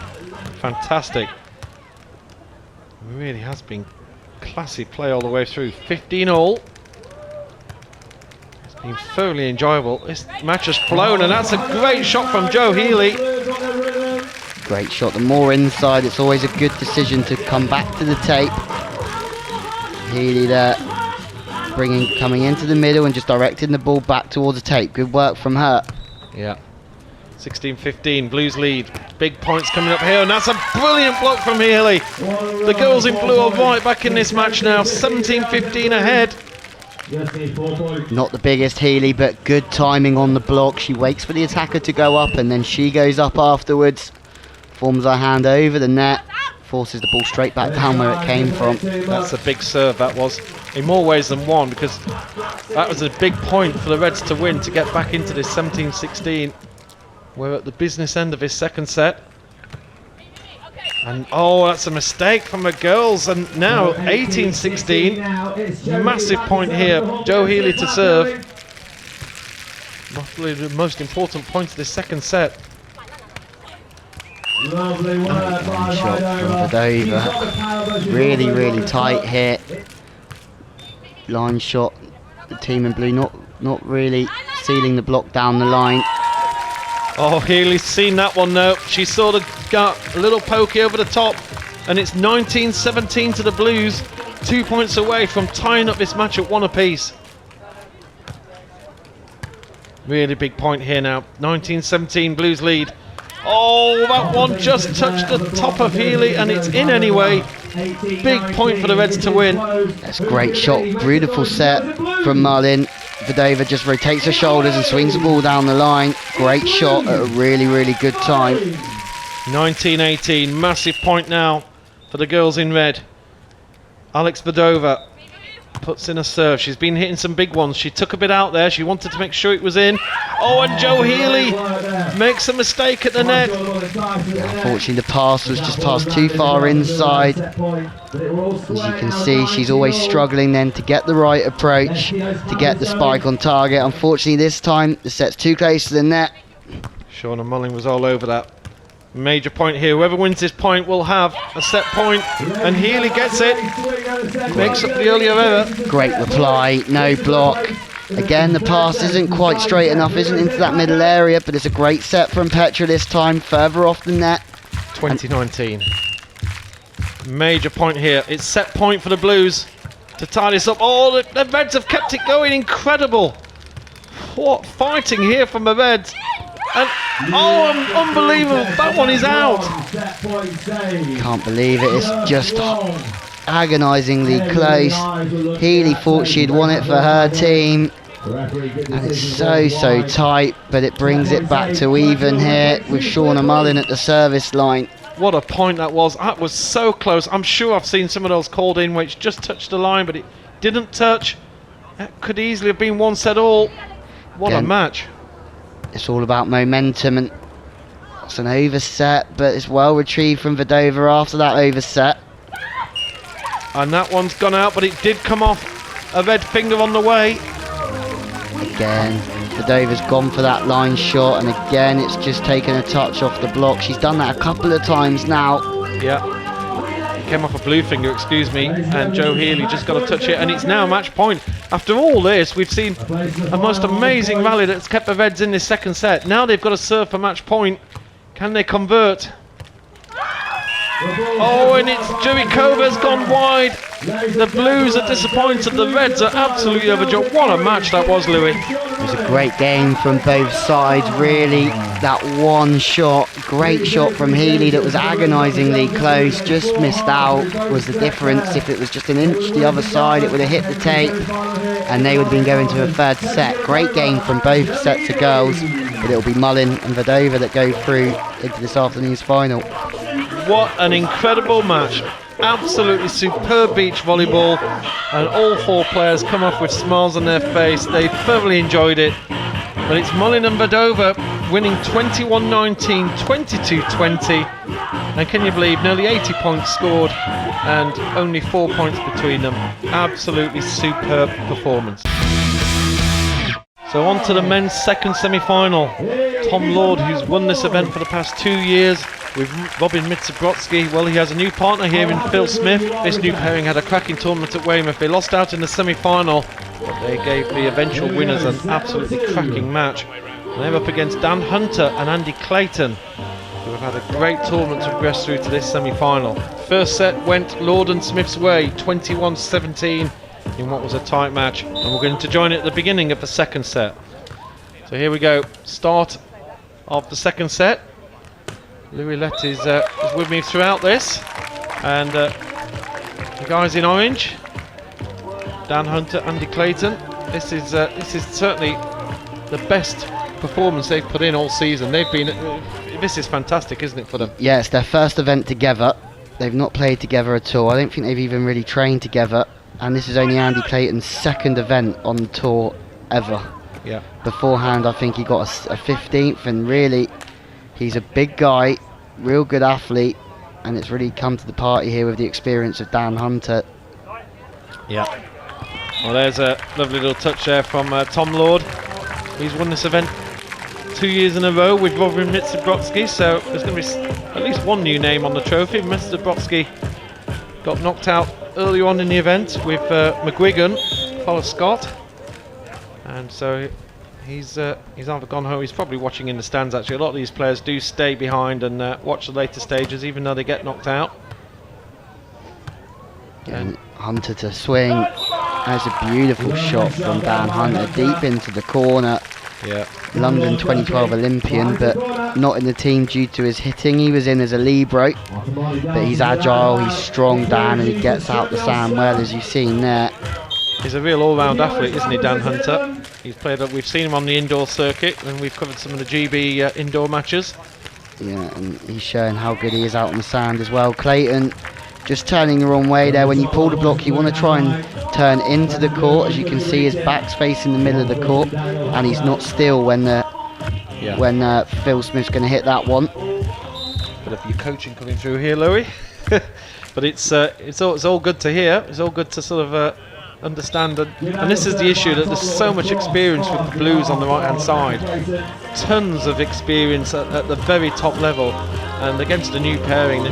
A: Fantastic. Really has been classy play all the way through. 15-all. It's been thoroughly enjoyable. This match has flown, and that's a great shot from Joe Healy.
B: Great shot. The more inside, it's always a good decision to come back to the tape. Healy there, coming into the middle and just directing the ball back towards the tape. Good work from her.
A: Yeah. 16-15, Blues lead. Big points coming up here, and that's a brilliant block from Healy. The girls in blue are right back in this match now, 17-15 ahead.
B: Not the biggest Healy, but good timing on the block. She waits for the attacker to go up, and then she goes up afterwards. Forms her hand over the net, forces the ball straight back down where it came from.
A: That's a big serve, that was, in more ways than one, because that was a big point for the Reds to win, to get back into this 17-16. We're at the business end of his second set. And oh, that's a mistake from the girls. And now 18-16. Massive point here. Jo Healy to serve. Probably the most important point of this second set.
B: Lovely shot from Vedova. Really, really tight here. Line shot. The team in blue not really sealing the block down the line.
A: Oh, Healy's seen that one though. She sort of got a little pokey over the top, and it's 19-17 to the Blues. 2 points away from tying up this match at one apiece. Really big point here now. 19-17, Blues lead. Oh, that one just touched the top of Healy, and it's in anyway. Big point for the Reds to win.
B: That's a great shot. Beautiful set from Mullin. Vedova just rotates her shoulders and swings the ball down the line. Great shot at a really, really good time.
A: 19-18, massive point now for the girls in red. Alex Vedova puts in a serve. She's been hitting some big ones. She took a bit out there. She wanted to make sure it was in. Oh, and Jo Healy makes a mistake at the net.
B: Unfortunately, the pass was just passed too far inside. As you can see, she's always struggling then to get the right approach, to get the spike on target. Unfortunately, this time, the set's too close to the net.
A: Shauna Mulling was all over that. Major point here. Whoever wins this point will have a set point, and Healy gets it. Makes up the earlier error.
B: Great reply, no block. Again, the pass isn't quite straight enough, isn't into that middle area, but it's a great set from Petra this time, further off the net.
A: 20-19. Major point here. It's set point for the Blues to tie this up. Oh, the Reds have kept it going. Incredible. What fighting here from the Reds. And oh, unbelievable, that one is out.
B: Can't believe it, it's just agonisingly close. Healy thought she'd won it for her team, and it's so tight, but it brings it back to even here with Shauna Mullin at the service line.
A: What a point that was. That was so close. I'm sure I've seen some of those called in which just touched the line, but it didn't touch. That could easily have been one set all. What a match.
B: It's all about momentum, and it's an overset, but it's well retrieved from Vedova after that overset.
A: And that one's gone out, but it did come off a red finger on the way.
B: Again, Vedova's gone for that line shot, and again it's just taken a touch off the block. She's done that a couple of times now.
A: Yeah. Came off a blue finger, excuse me, and Jo Healy just got to touch it, and it's now match point. After all this, we've seen a most amazing rally that's kept the Reds in this second set. Now they've got to serve for match point. Can they convert? Oh, and it's Jurikova's gone wide. The Blues are disappointed. The Reds are absolutely overjoyed. What a match that was, Louis.
B: It was a great game from both sides, really. That one shot, great shot from Healy that was agonisingly close, just missed out was the difference. If it was just an inch the other side, it would have hit the tape, and they would have been going to a third set. Great game from both sets of girls, but it'll be Mullin and Vedova that go through into this afternoon's final.
A: What an incredible match. Absolutely superb beach volleyball, and all four players come off with smiles on their face. They thoroughly enjoyed it. But it's Mullin and Vedova winning 21-19, 22-20, and can you believe nearly 80 points scored and only 4 points between them. Absolutely superb performance. So on to the men's second semi-final. Tom Lord, who's won this event for the past 2 years with Robin Mitsabrotsky. Well, he has a new partner here in Phil Smith. This new pairing had a cracking tournament at Weymouth. They lost out in the semi-final, but they gave the eventual winners an absolutely cracking match. And they're up against Dan Hunter and Andy Clayton, who have had a great tournament to progress through to this semi-final. First set went Lord and Smith's way, 21-17 in what was a tight match. And we're going to join it at the beginning of the second set. So here we go. Start of the second set. Louis Lett is with me throughout this, and the guys in orange, Dan Hunter, Andy Clayton. This is certainly the best performance they've put in all season. They've been. This is fantastic, isn't it, for them?
B: Yeah, it's their first event together. They've not played together at all. I don't think they've even really trained together. And this is only Andy Clayton's second event on the tour ever.
A: Yeah.
B: Beforehand, I think he got a 15th, and really, he's a big guy, real good athlete, and it's really come to the party here with the experience of Dan Hunter.
A: Yeah. Well, there's a lovely little touch there from Tom Lord. He's won this event 2 years in a row with Robin Mitsobrodsky, so there's going to be at least one new name on the trophy. Mitsobrodsky got knocked out earlier on in the event with McGuigan, Fowler Scott, and so he's either gone home. He's probably watching in the stands. Actually, a lot of these players do stay behind and watch the later stages, even though they get knocked out.
B: And Hunter to swing. That's a beautiful shot from Dan Hunter, deep into the corner.
A: Yeah.
B: London 2012 Olympian, but not in the team due to his hitting. He was in as a libero, but he's agile, he's strong, Dan, and he gets out the sand well, as you've seen there.
A: He's a real all-round athlete, isn't he, Dan Hunter? He's played. We've seen him on the indoor circuit, and we've covered some of the GB indoor matches.
B: Yeah, and he's showing how good he is out on the sand as well. Clayton just turning the wrong way there. When you pull the block, you want to try and turn into the court. As you can see, his back's facing the middle of the court, and he's not still when Phil Smith's going to hit that one.
A: Bit of your coaching coming through here, Louis. But it's all good to hear. It's all good to sort of understand, and this is the issue, that there's so much experience with the Blues on the right hand side, tons of experience at the very top level, and against the new pairing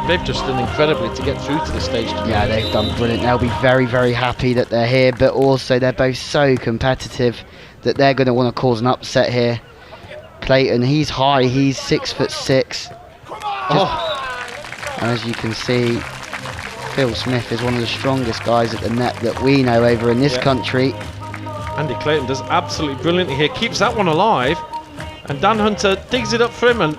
A: they've just done incredibly to get through to the stage tonight.
B: Yeah, they've done brilliant. They'll be very, very happy that they're here, but also they're both so competitive that they're going to want to cause an upset here. Clayton, he's high, he's 6'6". And as you can see, Phil Smith is one of the strongest guys at the net that we know over in this country.
A: Andy Clayton does absolutely brilliantly here, keeps that one alive, and Dan Hunter digs it up for him, and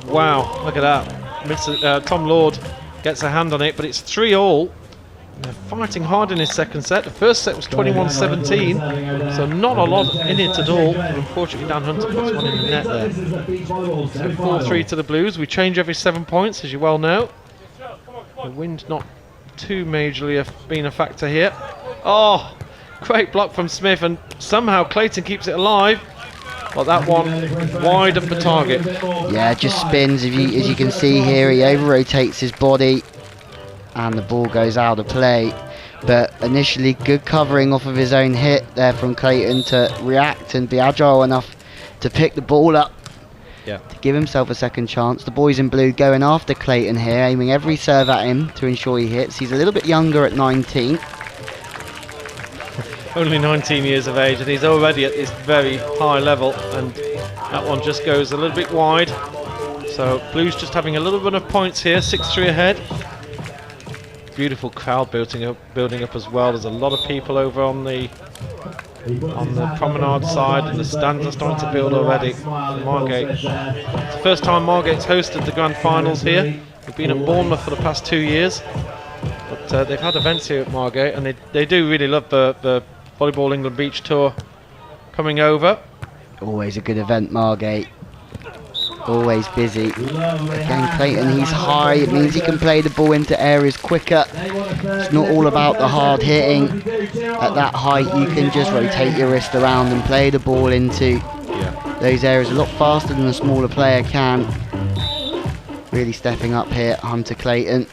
A: wow, look at that. Tom Lord gets a hand on it, but it's 3-all. They're fighting hard in his second set. The first set was 21-17, so not a lot in it at all. But unfortunately, Dan Hunter puts one in the net there. So 4-3 to the Blues. We change every 7 points, as you well know. The wind not too majorly being a factor here. Oh, great block from Smith, and somehow Clayton keeps it alive. But that one wide of the target.
B: Yeah, just spins. As you can see here, he over-rotates his body, and the ball goes out of play. But initially, good covering off of his own hit there from Clayton to react and be agile enough to pick the ball up.
A: Yeah.
B: To give himself a second chance. The boys in blue going after Clayton here, aiming every serve at him to ensure he hits. He's a little bit younger at 19.
A: Only 19 years of age, and he's already at this very high level, and that one just goes a little bit wide. So Blues just having a little run of points here, 6-3 ahead. Beautiful crowd building up as well. There's a lot of people over on the promenade side, and the stands are starting to build already in Margate. It's the first time Margate's hosted the grand finals here. We've been at Bournemouth for the past 2 years, but they've had events here at Margate, and they do really love the Volleyball England Beach Tour coming over.
B: Always a good event, Margate. Always busy. Again, Clayton, he's high. It means he can play the ball into areas quicker. It's not all about the hard hitting. At that height, you can just rotate your wrist around and play the ball into those areas a lot faster than a smaller player can. Really stepping up here, Hunter Clayton.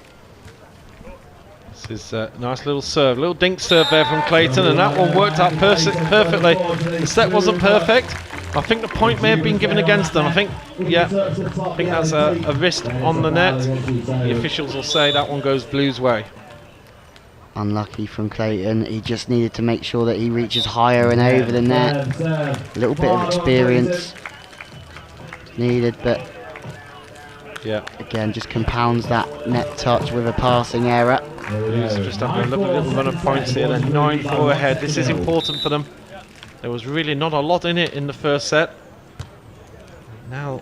A: This is a nice little serve, little dink serve there from Clayton, and that one worked out perfectly. The set wasn't perfect. I think the point may have been given against them. I think that's a wrist on the net. The officials will say that one goes Blues' way.
B: Unlucky from Clayton. He just needed to make sure that he reaches higher and over the net. A little bit of experience needed, but again, just compounds that net touch with a passing error.
A: Blues are just having a little run of points here. They're 9-4 ahead. This is important for them. There was really not a lot in it in the first set. Now,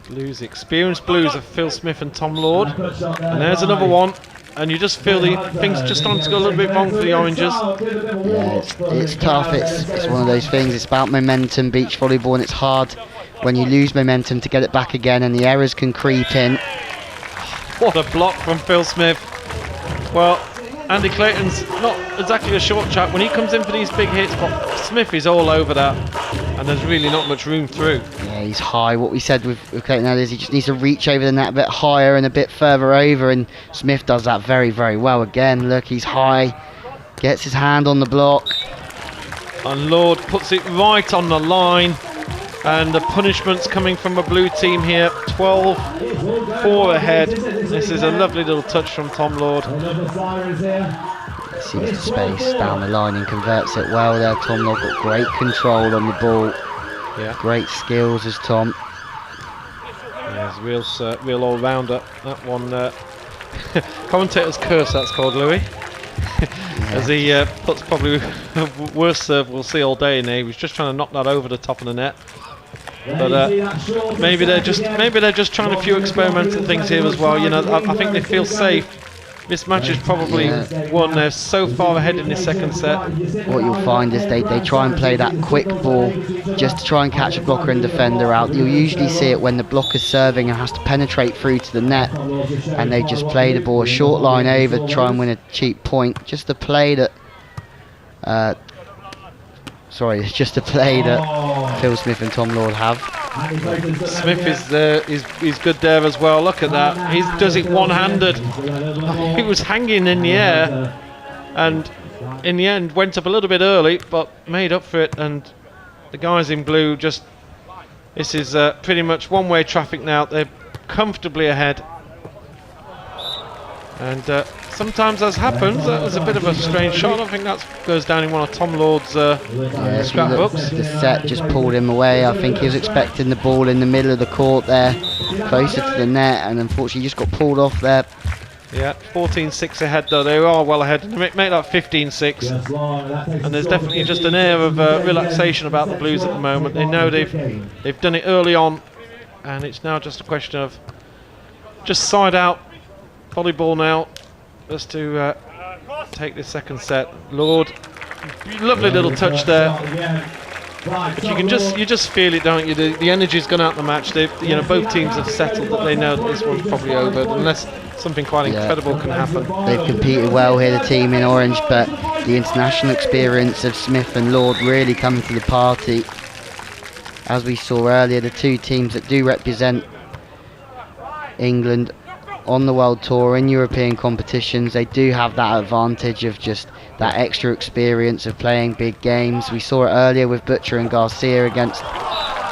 A: Blues, the experienced Blues of Phil Smith and Tom Lord. And there's another one. And you just feel things just starting to go a little bit wrong for the Oranges.
B: Yeah, it's tough. It's one of those things. It's about momentum, beach volleyball, and it's hard when you lose momentum to get it back again, and the errors can creep in.
A: What a block from Phil Smith. Well, Andy Clayton's not exactly a short chap when he comes in for these big hits, but Smith is all over that, and there's really not much room through.
B: Yeah, he's high. What we said with Clayton now is he just needs to reach over the net a bit higher and a bit further over, and Smith does that very, very well again. Look, he's high, gets his hand on the block.
A: And Lord puts it right on the line, and the punishment's coming from the blue team here. 12-4 ahead. This is a lovely little touch from Tom Lord.
B: He sees the space down the line and converts it well there. Tom Lord got great control on the ball.
A: Yeah.
B: Great skills as Tom.
A: Yeah, he's a real all-rounder. That one, commentator's curse, that's called, Louis. As he puts probably the worst serve we'll see all day in there. He was just trying to knock that over the top of the net. But maybe they're just trying a few experimental things here as well. You know, I think they feel safe. This match is probably won. They're so far ahead in this second set.
B: What you'll find is they try and play that quick ball just to try and catch a blocker and defender out. You'll usually see it when the blocker's serving and has to penetrate through to the net, and they just play the ball a short line over, try and win a cheap point. Just a play that Phil Smith and Tom Lord have.
A: Smith is good there as well. Look at that. He does it one-handed. He was hanging in the air, and in the end went up a little bit early, but made up for it. And the guys in blue just. This is pretty much one-way traffic now. They're comfortably ahead. And sometimes as happens, that was a bit of a strange shot. I don't think that goes down in one of Tom Lord's scrapbooks.
B: The set just pulled him away. I think he was expecting the ball in the middle of the court there, closer to the net, and unfortunately just got pulled off there.
A: Yeah, 14-6 ahead though. They are well ahead. Make that 15-6. And there's definitely just an air of relaxation about the Blues at the moment. They know they've done it early on, and it's now just a question of just side out volleyball now, just to take this second set. Lord, lovely little touch there. But you just feel it, don't you? The energy's gone out the match. Both teams have settled that they know that this one's probably over, unless something quite incredible can happen.
B: They've competed well here, the team in orange, but the international experience of Smith and Lord really coming to the party. As we saw earlier, the two teams that do represent England on the World Tour in European competitions, they do have that advantage of just that extra experience of playing big games. We saw it earlier with Butcher and Garcia against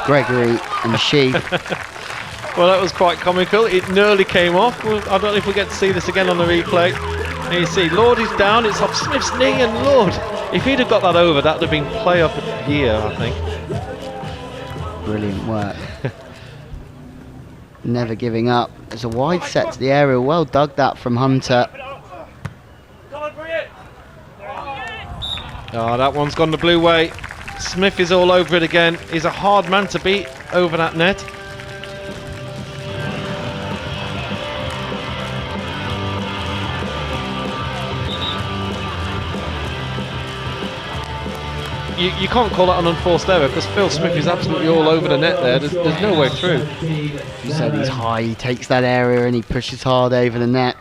B: Gregory and Shi.
A: Well, that was quite comical. It nearly came off. I don't know if we get to see this again on the replay. And you see Lord is down, it's off Smith's knee, and Lord, if he'd have got that over, that would have been play of the year, I think.
B: Brilliant work. Never giving up. There's a wide set to the area. Well dug that from Hunter.
A: Oh, that one's gone the blue way. Smith is all over it again. He's a hard man to beat over that net. You can't call that an unforced error because Phil Smith is absolutely all over the net there. There's no way through.
B: You said he's high, he takes that area and he pushes hard over the net.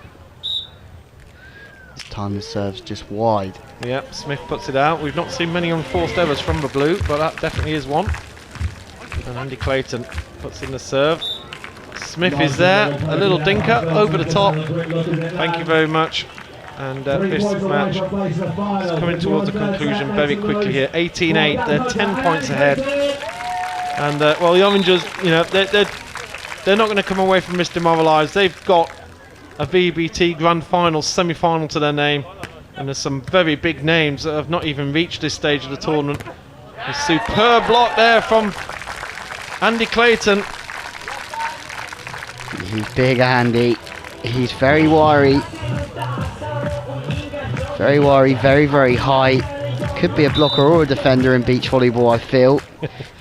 B: This time the serve's just wide.
A: Yep, Smith puts it out. We've not seen many unforced errors from the blue, but that definitely is one. And Andy Clayton puts in the serve. Smith is there, a little dinker over the top. Thank you very much. And this match is coming towards a conclusion very quickly here. 18-8, they're 10 points ahead. And well, the Oranges, they're not going to come away from this demoralised. They've got a VEBT Grand Final, semi-final to their name, and there's some very big names that have not even reached this stage of the tournament. A superb block there from Andy Clayton.
B: He's big, Andy. He's very wiry. Very wiry, very, very high. Could be a blocker or a defender in beach volleyball, I feel.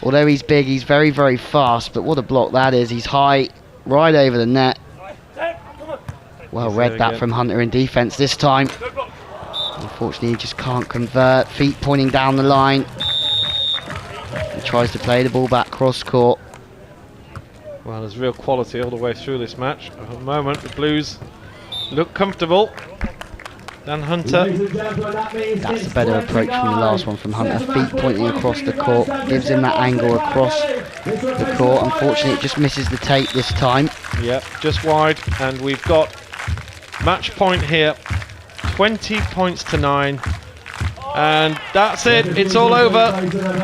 B: Although he's big, he's very, very fast. But what a block that is. He's high, right over the net. Well read that from Hunter in defence this time. Unfortunately, he just can't convert. Feet pointing down the line. He tries to play the ball back cross court.
A: Well, there's real quality all the way through this match. At the moment, the Blues look comfortable. Dan Hunter.
B: That's a better approach from the last one from Hunter. Feet pointing across the court. Gives him that angle across the court. Unfortunately, it just misses the tape this time.
A: Yep, just wide. And we've got match point here. 20 points to 9. And that's it. It's all over.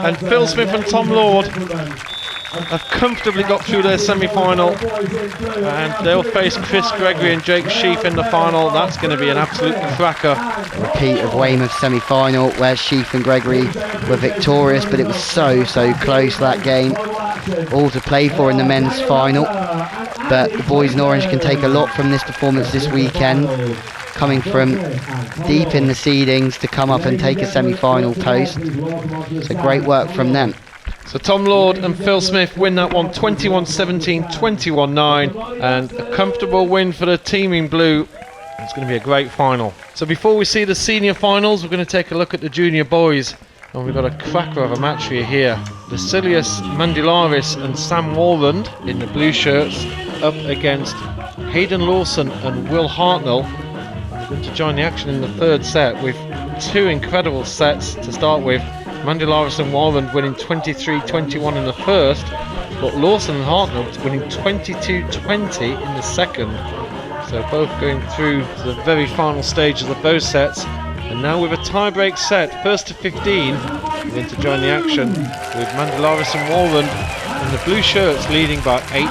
A: And Phil Smith and Tom Lord have comfortably got through their semi-final, and they'll face Chris Gregory and Jake Sheaf in the final. That's going to be an absolute cracker.
B: Repeat of Weymouth semi-final where Sheaf and Gregory were victorious, but it was so close, that game. All to play for in the men's final, but the boys in orange can take a lot from this performance this weekend, coming from deep in the seedings to come up and take a semi-final post. So great work from them.
A: So Tom Lord and Phil Smith win that one 21-17, 21-9, and a comfortable win for the team in blue. It's going to be a great final. So before we see the senior finals, we're going to take a look at the junior boys, and we've got a cracker of a match for you here. Vasilius Mandilaris and Sam Walland in the blue shirts up against Hayden Lawson and Will Hartnell. We're going to join the action in the third set with two incredible sets to start with. Mandilaris and Walland winning 23-21 in the first, but Lawson and Hartnell winning 22-20 in the second. So both going through the very final stages of both sets. And now with a tie-break set, first to 15, we're going to join the action with Mandilaris and Walland and the blue shirts leading by 8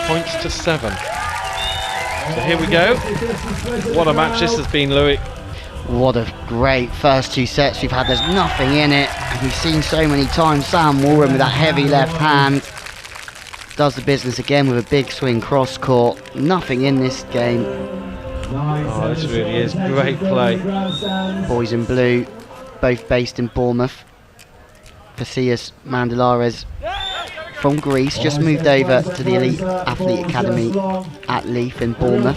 A: points to 7. So here we go. What a match this has been, Louis.
B: What a great first two sets we've had. There's nothing in it. We've seen so many times Sam Warren with that heavy left hand does the business again with a big swing cross court. Nothing in this game.
A: Oh, this really is great play.
B: Boys in blue, both based in Bournemouth. Vasilius Mandilaris from Greece, just moved over to the Elite Athlete Academy at Leaf in Bournemouth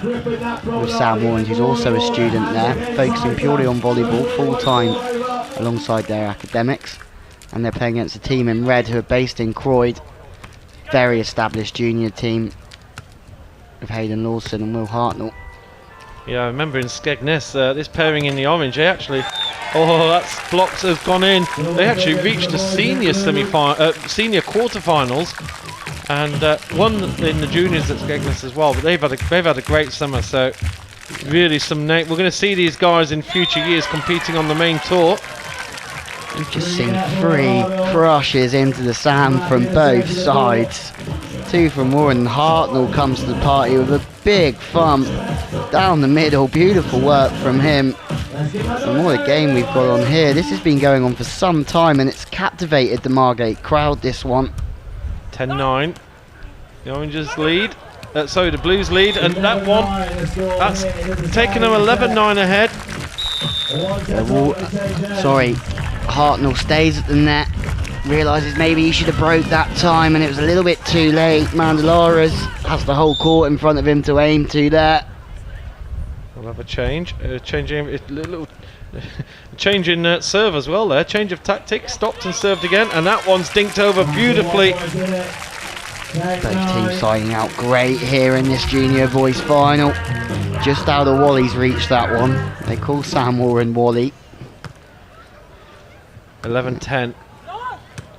B: with Sam Warren, who's also a student there, focusing purely on volleyball full-time alongside their academics. And they're playing against a team in red who are based in Croyd, very established junior team of Hayden Lawson and Will Hartnell.
A: Yeah, I remember in Skegness, this pairing in the orange, they actually, that's blocks have gone in. They actually reached the senior senior quarterfinals, and won in the juniors at Skegness as well. But they've had a great summer. So really, we're going to see these guys in future years competing on the main tour.
B: You've just seen 3 crushes into the sand from both sides. 2 from Warren. Hartnell comes to the party with a big thump down the middle. Beautiful work from him. And what a game we've got on here. This has been going on for some time and it's captivated the Margate crowd, this one.
A: 10-9. The Oranges lead. The Blues lead, and that one, that's taken them 11-9 ahead.
B: Hartnell stays at the net, realises maybe he should have broke that time and it was a little bit too late. Mandilaris has the whole court in front of him to aim to there.
A: We'll have a change, change in serve as well there, change of tactic, stopped and served again, and that one's dinked over beautifully.
B: Both teams siding out great here in this junior boys final. Just out of Wally's reach, that one. They call Sam Warren Wally.
A: 11-10.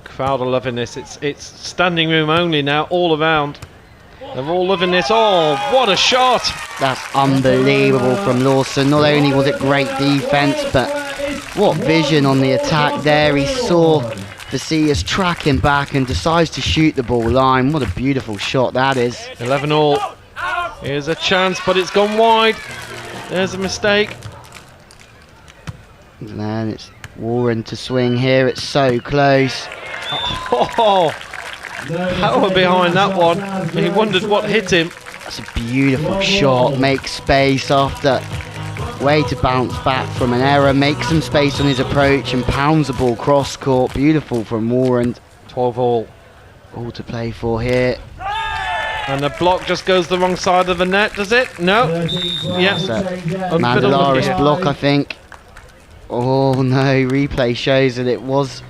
A: Crowd are loving this. It's standing room only now, all around. They're all loving this. Oh, what a shot!
B: That's unbelievable from Lawson. Not only was it great defence, but what vision on the attack there. He saw Vasilius tracking back and decides to shoot the ball line. What a beautiful shot that is.
A: 11-all. Here's a chance, but it's gone wide. There's a mistake.
B: And then it's Warren to swing here. It's so close.
A: Oh, power behind that one. He wondered what hit him.
B: That's a beautiful shot. Makes space after way to bounce back from an error, makes some space on his approach and pounds the ball cross court. Beautiful from Warren.
A: 12 all.
B: All to play for here.
A: And the block just goes the wrong side of the net, does it? No. Yeah.
B: Mandalaris block, I think. Oh no, replay shows that it was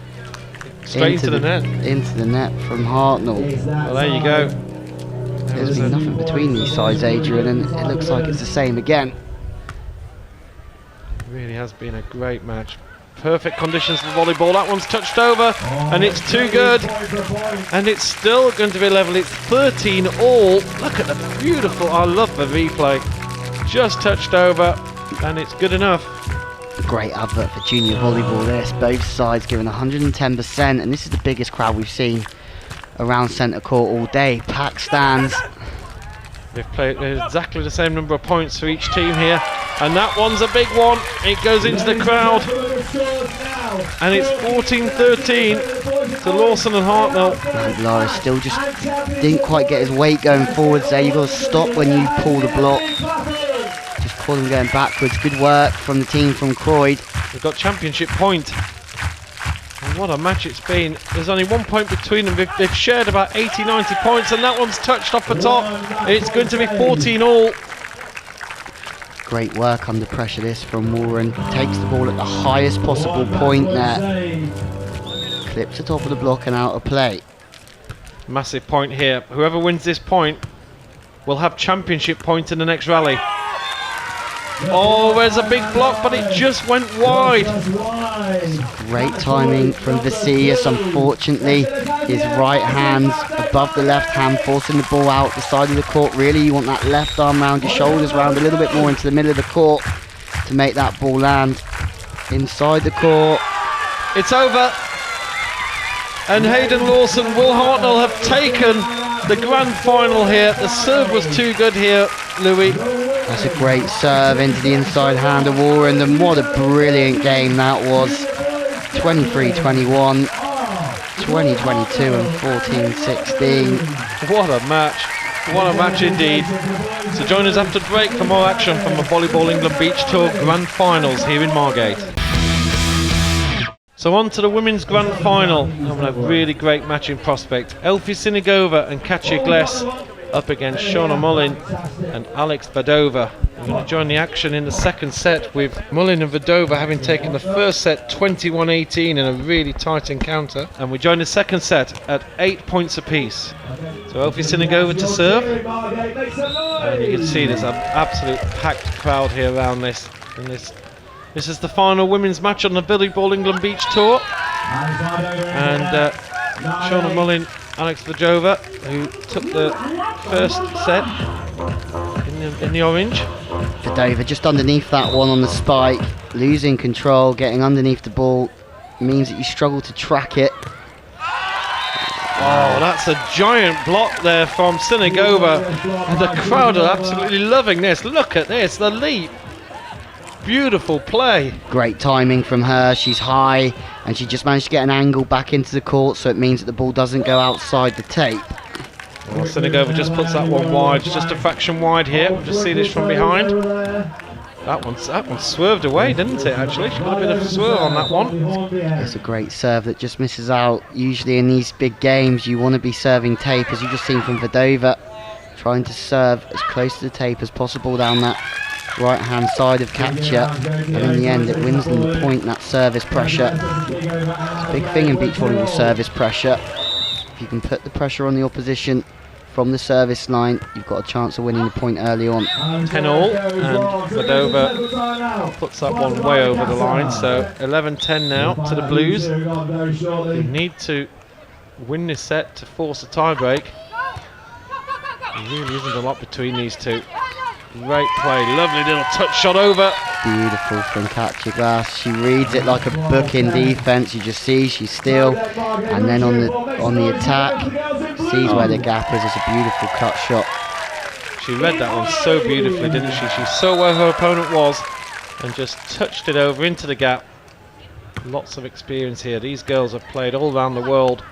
A: straight into the net.
B: Into the net from Hartnell.
A: Well, there you go.
B: There's been nothing between these sides, Adrian, and it looks like it's the same again.
A: It really has been a great match. Perfect conditions for volleyball. That one's touched over, and it's too good. And it's still going to be level. It's 13 all. Look at the beautiful, I love the replay. Just touched over, and it's good enough.
B: Great advert for junior volleyball this. Both sides giving 110%, and this is the biggest crowd we've seen around centre court all day. Packed stands.
A: They've played exactly the same number of points for each team here, and that one's a big one. It goes into the crowd, and it's 14-13 to Lawson and Hartnell.
B: Mandalaris still just didn't quite get his weight going forwards there. You've got to stop when you pull the block. Just caught him going backwards. Good work from the team from Croyd.
A: We've got championship point. And what a match it's been. There's only 1 point between them. They've shared about 80-90 points, and that one's touched off the top. It's going to be 14 all.
B: Great work under pressure this from Warren. Takes the ball at the highest possible point there. Clips the top of the block and out of play.
A: Massive point here. Whoever wins this point will have championship point in the next rally. Oh, there's a big block, but it just went wide.
B: Great timing from Vasilis. Unfortunately, his right hand's above the left hand, forcing the ball out the side of the court. Really, you want that left arm round your shoulders, round a little bit more into the middle of the court to make that ball land inside the court.
A: It's over. And Hayden Lawson, Will Hartnell have taken the grand final here. The serve was too good here, Louis.
B: That's a great serve into the inside hand of Warren, and what a brilliant game that was. 23-21, 20-22 and 14-16.
A: What a match. What a match indeed. So join us after break for more action from the Volleyball England Beach Tour Grand Finals here in Margate. So on to the women's grand final. Having a really great match in prospect. Elfie Sinigova and Katja Gless up against Shauna Mullin and Alex Vadova. We're going to join the action in the second set with Mullin and Vadova having taken the first set 21-18 in a really tight encounter. And we join the second set at 8 points apiece. So Elfie Sinigova to serve. And you can see there's an absolute packed crowd here around this. And this is the final women's match on the Volleyball England Beach Tour. And Shauna Mullin, Alex Vadova, who took the first set in the orange.
B: Vadova just underneath that one on the spike, losing control, getting underneath the ball means that you struggle to track it.
A: Oh, that's a giant block there from Sinigova. And the crowd are absolutely loving this. Look at this, the leap. Beautiful play.
B: Great timing from her. She's high and she just managed to get an angle back into the court, so it means that the ball doesn't go outside the tape.
A: Well, Sinigova just puts that one wide, just a fraction wide here. We'll just see this from behind. That one swerved away, didn't it, actually? She got a bit of a swerve on that one.
B: It's a great serve that just misses out. Usually in these big games you want to be serving tape, as you've just seen from Vadova, trying to serve as close to the tape as possible down that right hand side of Katja, and in the end it wins them the point, that service pressure. It's a big thing in beach volleyball, service pressure. If you can put the pressure on the opposition from the service line, you've got a chance of winning the point early on.
A: 10 all, and Vadova puts that one way over the line, so 11-10 now to the Blues. They need to win this set to force a tie-break. There really isn't a lot between these two. Great play, lovely little touch shot over.
B: Beautiful from Katja Glass. She reads it like a book in defence. You just see she's still, and then on the attack, sees where the gap is. It's a beautiful cut shot.
A: She read that one so beautifully, didn't she? She saw where her opponent was and just touched it over into the gap. Lots of experience here. These girls have played all around the world.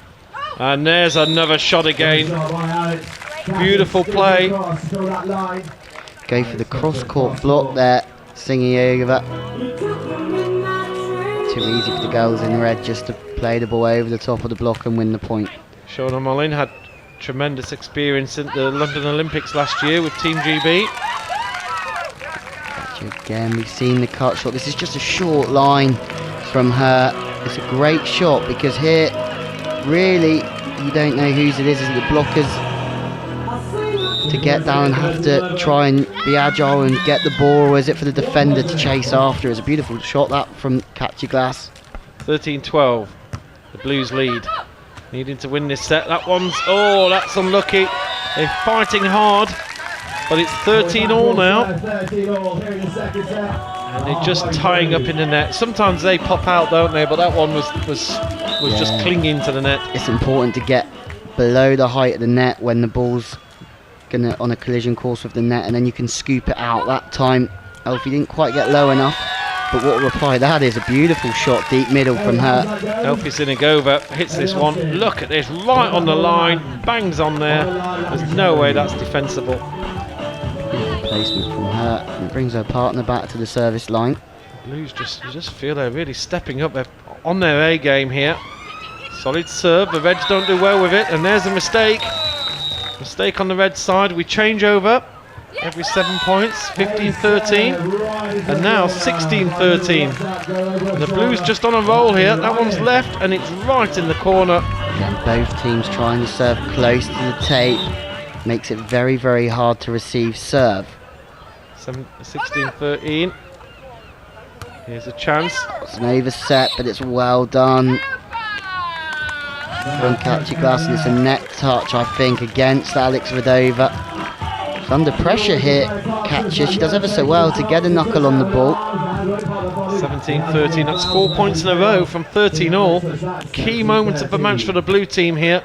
A: And there's another shot again. Beautiful play.
B: Go for the cross-court block there. singing over. Too easy for the girls in red just to play the ball over the top of the block and win the point.
A: Shauna Mullin had tremendous experience at the London Olympics last year with Team GB.
B: Again, we've seen the cut shot. This is just a short line from her. It's a great shot because here, really, you don't know whose it is it the blockers to get down and have to try and be agile and get the ball, or is it for the defender to chase after? It's a beautiful shot that from Catch Your Glass.
A: 13-12, the Blues lead. Needing to win this set. That one's, oh, that's unlucky. They're fighting hard, but it's 13-all now. And they're just tying up in the net. Sometimes they pop out, don't they? But that one was just clinging to the net.
B: It's important to get below the height of the net when the ball's gonna on a collision course with the net, and then you can scoop it out. That time, Elfie didn't quite get low enough. But what a reply that is, a beautiful shot deep middle from her.
A: Elfie Sinigova hits this one. Look at this, right on the line, bangs on there. There's no way that's defensible.
B: Beautiful placement from her, and it brings her partner back to the service line.
A: Blues you just feel they're really stepping up. They're on their A game here. Solid serve, the Reds don't do well with it, and there's a mistake. Mistake on the Red side, we change over. Every 7 points, 15-13, and now 16-13. The Blues just on a roll here. That one's left, and it's right in the corner.
B: Again, both teams trying to serve close to the tape. Makes it very, very hard to receive serve.
A: 16-13. Here's a chance.
B: It's an overset, but it's well done from Catch Your Glass, and it's a net touch, I think, against Alex Vedova. Under pressure here, Katja. She does ever so well to get a knuckle on the ball.
A: 17-13, that's 4 points in a row from 13-all. Key moment of the match for the blue team here.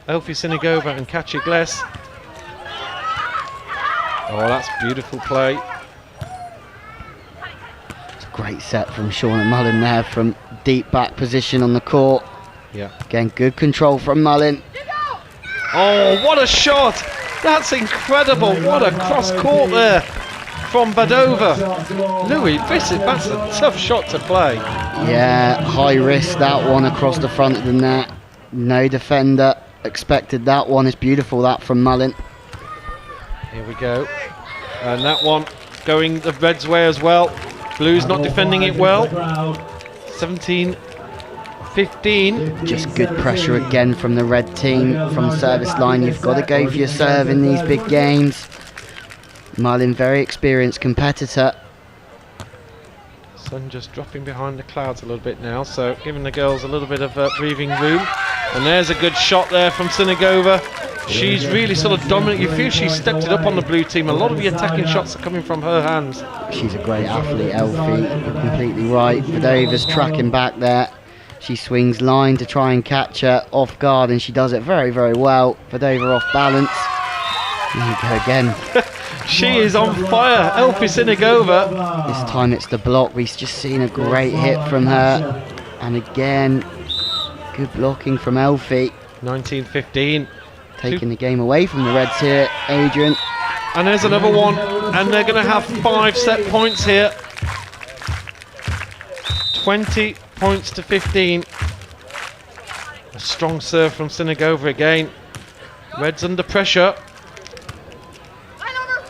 A: Elfie Sinigova and Katja Gless. Oh, that's beautiful play.
B: It's a great set from Shauna Mullin there from deep back position on the court.
A: Yeah.
B: Again, good control from Mullin.
A: Oh, what a shot! That's incredible. What a cross court there from Badova. Louis Bissett, that's a tough shot to play.
B: Yeah, high risk that one across the front of the net. No defender expected that one. It's beautiful that from Mullin.
A: Here we go. And that one going the Reds' way as well. Blues not defending it well. 17-15.
B: Just good pressure again from the red team from service line. You've got to go for your serve in these big games. Mullin, very experienced competitor.
A: Sun just dropping behind the clouds a little bit now, so giving the girls a little bit of breathing room. And there's a good shot there from Sinigova. She's really sort of dominant. You feel she's stepped it up on the blue team. A lot of the attacking shots are coming from her hands.
B: She's a great athlete, Elfie. You're completely right. Vedova's tracking back there. She swings line to try and catch her off guard, and she does it very, very well. Vedova off balance. There you go again.
A: She is on fire, Elfie Sinigova.
B: This time it's the block. We've just seen a great hit from her. And again, good blocking from Elfie.
A: 19-15.
B: Taking the game away from the Reds here, Adrian.
A: And there's another one, and they're going to have 5 set points here. 20 points to 15. A strong serve from Sinigova again. Reds under pressure.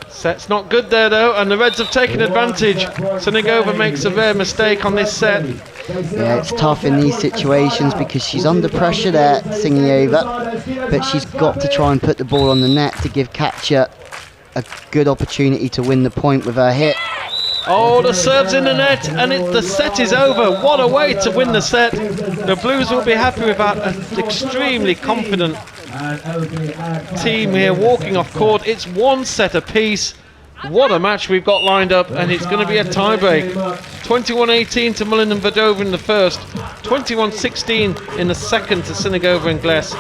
A: Set's not good there though, and the Reds have taken advantage. Sinigova makes a rare mistake on this set.
B: Yeah, it's tough in these situations because she's under pressure there, singing over, but she's got to try and put the ball on the net to give Katja a good opportunity to win the point with her hit.
A: Oh, the serve's in the net, and the set is over. What a way to win the set. The Blues will be happy with that. An extremely confident team here walking off court. It's 1 set apiece. What a match we've got lined up, and it's going to be a tiebreak. 21-18 to Mullin and Vedova in the first. 21-16 in the second to Sinigova and Gless.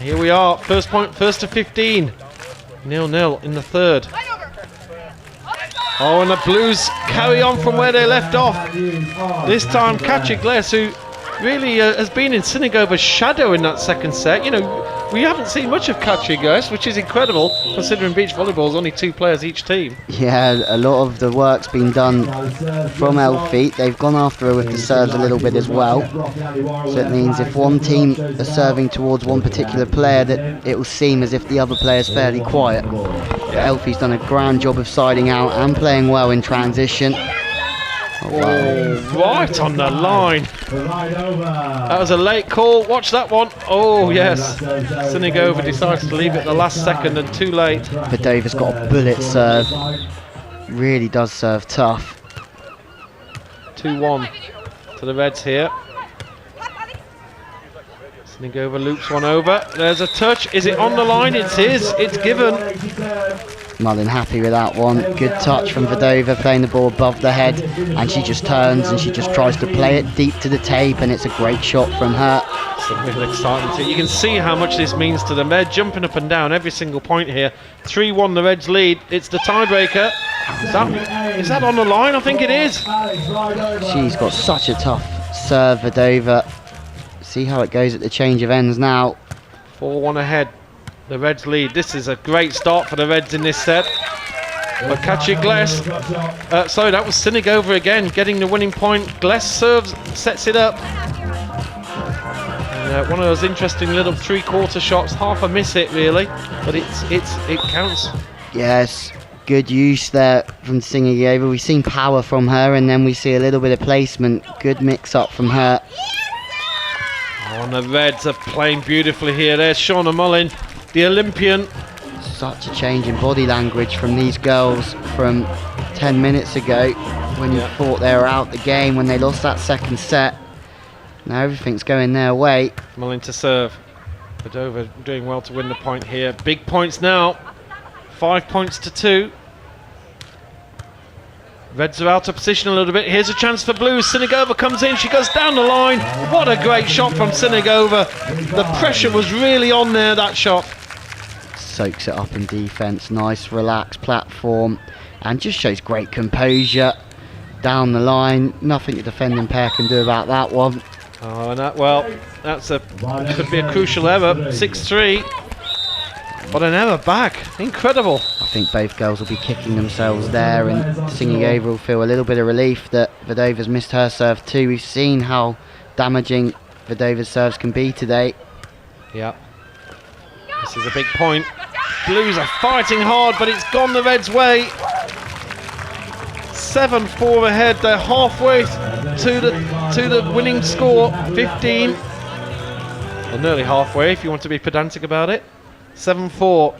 A: Here we are, first point, first to 15. 0-0 in the third. Oh, and the Blues carry on from where they left off. This time, Katja Gless, who really has been in Sinigova's shadow in that second set. You know, we haven't seen much of Katri Gles, which is incredible considering beach volleyball is only 2 players each team.
B: Yeah, a lot of the work's been done from Elfie. They've gone after her with the serves a little bit as well. So it means if one team are serving towards one particular player, that it will seem as if the other player is fairly quiet. But Elfie's done a grand job of siding out and playing well in transition. Oh, wow.
A: Oh, right on the line. That was a late call. Watch that one. Oh, yes. Sinigova decides to leave it the last second and too late.
B: Vedova's got a bullet serve. Really does serve tough.
A: 2-1 to the Reds here. Sinigova loops one over. There's a touch. Is it on the line? It's his. It's given.
B: Mullin happy with that one. Good touch from Vedova, playing the ball above the head, and she just turns and she just tries to play it deep to the tape, and it's a great shot from her.
A: Some real excitement. You can see how much this means to them. They're jumping up and down every single point here. 3-1 the Reds lead. It's the tiebreaker. Is that on the line? I think it is.
B: She's got such a tough serve, Vedova. See how it goes at the change of ends now.
A: 4-1 ahead. The Reds lead. This is a great start for the Reds in this set. But Katri Gles, sorry, that was Sinigova again, getting the winning point. Gles serves, sets it up. And, one of those interesting little 3/4 shots, half a miss it really, but it counts.
B: Yes, good use there from Sinigova. We've seen power from her, and then we see a little bit of placement. Good mix up from her.
A: Oh, and the Reds are playing beautifully here. There's Shauna Mullin, the Olympian.
B: Such a change in body language from these girls from 10 minutes ago when you thought they were out the game, when they lost that second set. Now everything's going their way.
A: Mullin to serve. Vedova doing well to win the point here. Big points now. 5 points to 2. Reds are out of position a little bit. Here's a chance for Blues. Sinigova comes in. She goes down the line. What a great shot from Sinigova. The pressure was really on there, that shot.
B: Soaks it up in defence. Nice, relaxed platform. And just shows great composure down the line. Nothing the defending pair can do about that one.
A: Oh, and that's could be a crucial error. 6-3. What an error back. Incredible.
B: I think both girls will be kicking themselves there, and Sinigova will feel a little bit of relief that Vedova's missed her serve too. We've seen how damaging Vedova's serves can be today.
A: Yeah. This is a big point. Blues are fighting hard, but it's gone the Reds' way. 7-4 ahead. They're halfway to the winning score. 15. Well, nearly halfway if you want to be pedantic about it. 7-4.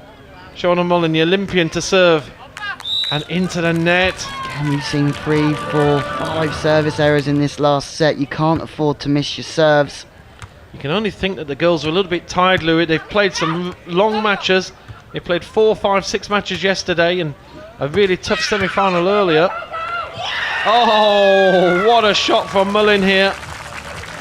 A: Shauna Mullin, the Olympian, to serve. And into the net.
B: Again, we've seen 3, 4, 5 service errors in this last set. You can't afford to miss your serves.
A: You can only think that the girls are a little bit tired, Louis. They've played some long matches. They played 4, 5, 6 matches yesterday and a really tough semi-final earlier. Oh, what a shot from Mullin here.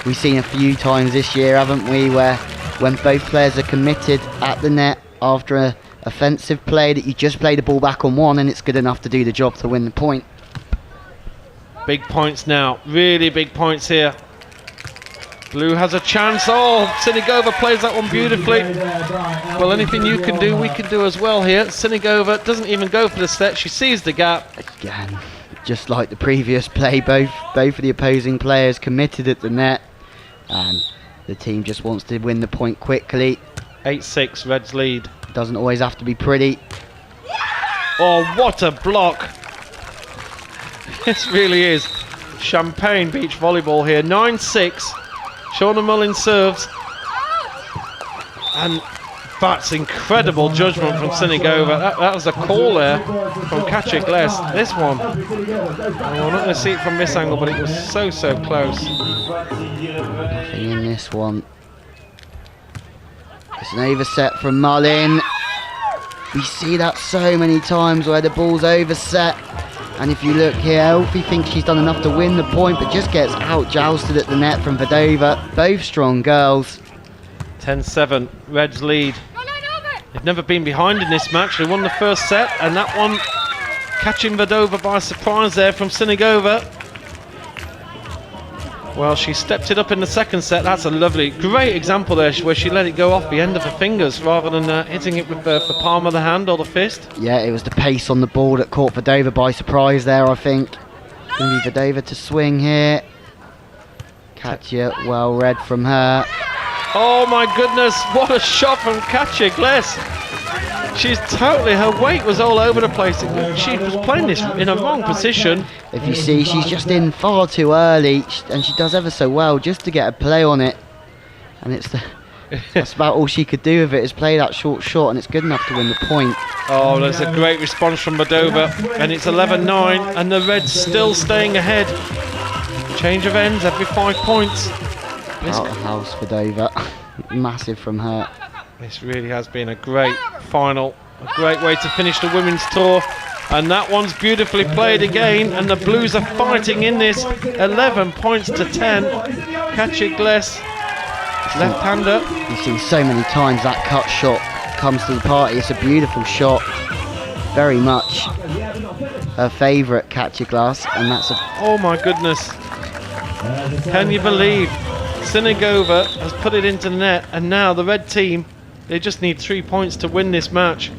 B: We've seen a few times this year, haven't we, where when both players are committed at the net after an offensive play, that you just play the ball back on one and it's good enough to do the job to win the point.
A: Big points now, really big points here. Blue has a chance. Oh, Sinigova plays that one beautifully. Well, anything you can do, we can do as well here. Sinigova doesn't even go for the set. She sees the gap. Again,
B: just like the previous play, both of the opposing players committed at the net, and the team just wants to win the point quickly.
A: 8-6, Reds lead.
B: Doesn't always have to be pretty.
A: Oh, what a block. This really is champagne beach volleyball here. 9-6. Shauna Mullin serves. And that's incredible judgment from Sinigova. That was a call there from Katri Gles. This one, we're not going to see it from this angle, but it was so close.
B: Nothing in this one. It's an overset from Mullin. We see that so many times where the ball's overset. And if you look here, Elfie thinks she's done enough to win the point, but just gets out-jousted at the net from Vedova. Both strong girls.
A: 10-7, Reds lead. They've never been behind in this match. They won the first set, and that one catching Vedova by surprise there from Sinigova. Well, she stepped it up in the second set. That's a lovely, great example there where she let it go off the end of her fingers rather than hitting it with the palm of the hand or the fist.
B: Yeah, it was the pace on the ball that caught Vedova by surprise there, I think. Going to be Vedova to swing here. Katja, well read from her.
A: Oh my goodness, what a shot from Katja Gless. She's totally, her weight was all over the place. She was playing this in a wrong position.
B: If you see, she's just in far too early, and she does ever so well just to get a play on it. And that's about all she could do with it, is play that short shot, and it's good enough to win the point.
A: Oh, there's a great response from Vedova, and it's 11-9, and the Reds still staying ahead. Change of ends every 5 points.
B: Out of the house, Vedova. Massive from her.
A: This really has been a great final, a great way to finish the women's tour, and that one's beautifully played again, and the Blues are fighting in this. 11 points to 10. Katja Gless, left-hander.
B: You've seen so many times that cut shot comes to the party. It's a beautiful shot, very much her favourite, Katja Gless, and that's a...
A: Oh my goodness, can you believe Sinigova has put it into the net, and now the red team, they just need 3 points to win this match.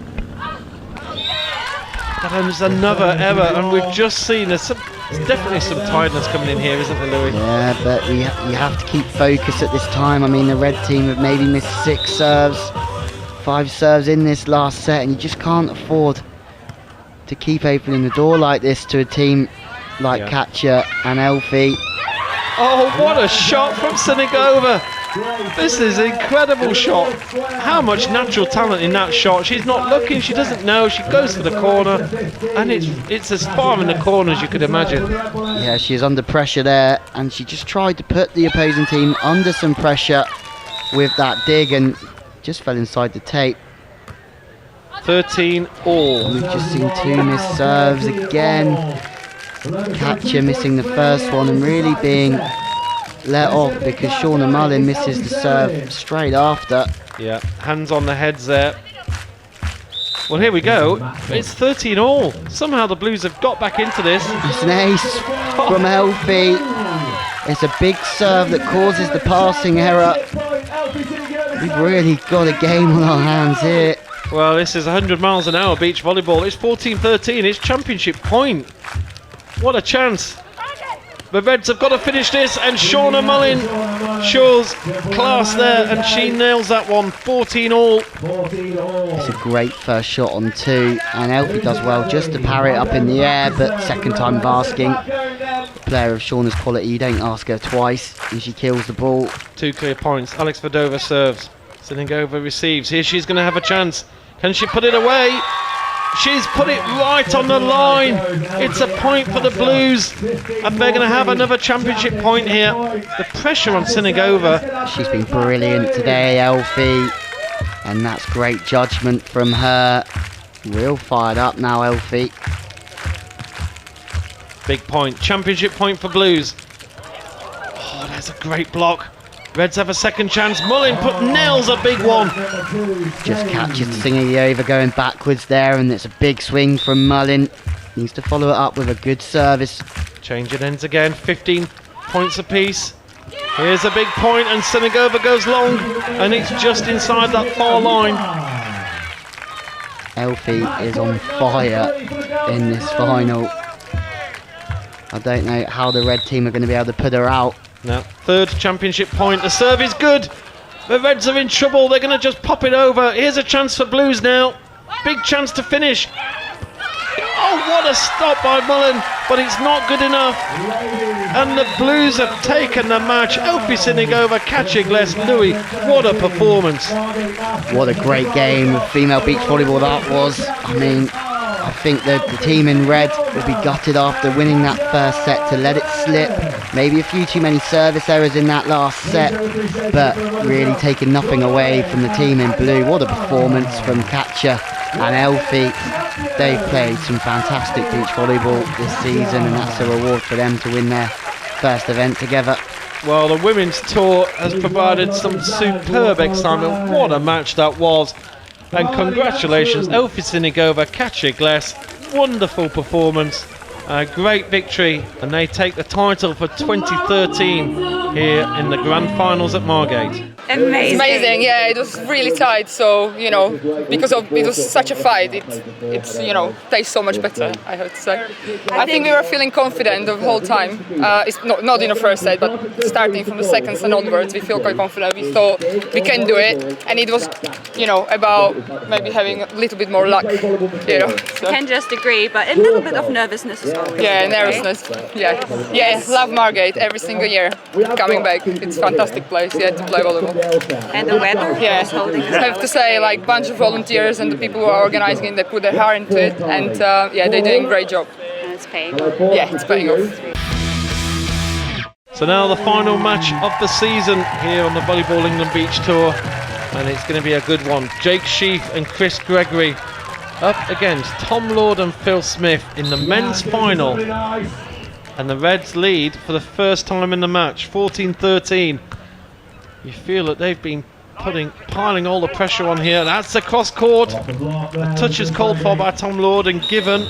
A: That is another error, and we've just seen there's definitely some tiredness coming in here, isn't there, Louis?
B: Yeah, but you have to keep focus at this time. I mean, the red team have maybe missed 6 serves, 5 serves in this last set, and you just can't afford to keep opening the door like this to a team like Katja and Elfie.
A: Oh, what a shot from Sinigova! This is an incredible shot. How much natural talent in that shot. She's not looking, she doesn't know, she goes for the corner, and it's as far in the corner as you could imagine.
B: Yeah, she is under pressure there, and she just tried to put the opposing team under some pressure with that dig, and just fell inside the tape.
A: 13 all.
B: We've just seen 2 missed serves again. Katja missing the first one and really being let off because Shauna Mullin misses the serve straight after.
A: Yeah, hands on the heads there. Well, here we go. It's 13 all. Somehow the Blues have got back into this.
B: It's an ace from Elfie. It's a big serve that causes the passing error. We've really got a game on our hands here.
A: Well, this is 100 miles an hour beach volleyball. It's 14-13. It's championship point. What a chance. The Reds have got to finish this, and Shauna Mullin shows class there, and she nails that one. 14 all.
B: It's a great first shot on 2, and Elfie does well just to parry it up in the air, but second time of asking. A player of Shauna's quality, you don't ask her twice, and she kills the ball. 2
A: clear points. Alex Vedova serves. Sinigova receives. Here she's going to have a chance. Can she put it away? She's put it right on the line. It's a point for the Blues, and they're going to have another championship point here. The pressure on Sinigova.
B: She's been brilliant today, Elfie, and that's great judgment from her. Real fired up now, Elfie.
A: Big point. Championship point for Blues. Oh, there's a great block. Reds have a second chance. Mullin nails a big one.
B: Just catches Sinigova going backwards there, and it's a big swing from Mullin. Needs to follow it up with a good service.
A: Change it ends again. 15 points apiece. Here's a big point, and Sinigova goes long, and it's just inside that far line.
B: Elfie is on fire in this final. I don't know how the red team are going to be able to put her out.
A: Now, third championship point. The serve is good. The Reds are in trouble. They're going to just pop it over. Here's a chance for Blues now. Big chance to finish. Oh, what a stop by Mullin, but it's not good enough. And the Blues have taken the match. Elfie Sinigova, Katja Gless. Louis, what a performance.
B: What a great game of female beach volleyball that was. I mean, I think the team in red will be gutted after winning that first set to let it slip. Maybe a few too many service errors in that last set, but really taking nothing away from the team in blue. What a performance from Katja and Elfie. They've played some fantastic beach volleyball this season, and that's a reward for them to win their first event together.
A: Well, the women's tour has provided some superb excitement. What a match that was. And congratulations, Elfie Sinigova, Katja Gless. Wonderful performance. A great victory, and they take the title for 2013 here in the Grand Finals at Margate.
C: Amazing.
D: It's amazing, yeah, it was really tight, so, you know, because it was such a fight, it's you know, tastes so much better, I have to say. I think we were feeling confident the whole time. It's not in the first set, but starting from the second set onwards, we feel quite confident. We thought we can do it, and it was, you know, about maybe having a little bit more luck, you know. So.
C: Can just agree, but a little bit of nervousness as well.
D: Yeah, nervousness. Yeah, love Margate every single year. Coming back, it's a fantastic place. Yeah, to play volleyball.
C: And the weather.
D: Yeah, I have to say, like, bunch of volunteers and the people who are organising it, they put their heart into it, and yeah, they're doing a great job.
C: And it's paying off.
D: Yeah, it's paying off.
A: So now the final match of the season here on the Volleyball England Beach Tour, and it's going to be a good one. Jake Sheaf and Chris Gregory up against Tom Lord and Phil Smith in the men's final, and the Reds lead for the first time in the match, 14-13. You feel that they've been piling all the pressure on here. That's the cross court. A touch is called for by Tom Lord and given.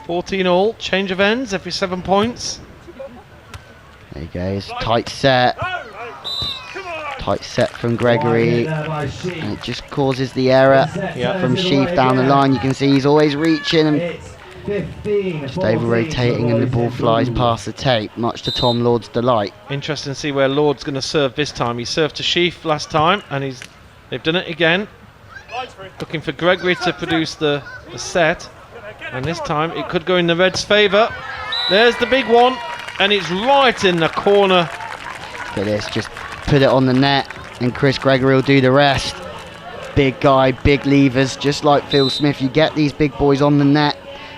A: 14 all, change of ends every 7 points.
B: There he goes, tight set. Tight set from Gregory, and it just causes the error from Sheaf down the line. You can see he's always reaching and just over rotating, and the ball flies past the tape, much to Tom Lord's delight.
A: Interesting to see where Lord's going to serve this time. He served to Sheaf last time, and they've done it again. Looking for Gregory to produce the set, and this time it could go in the Reds' favour. There's the big one, and it's right in the corner.
B: Look at this, just put it on the net, and Chris Gregory will do the rest. Big guy, big levers, just like Phil Smith. You get these big boys on the net,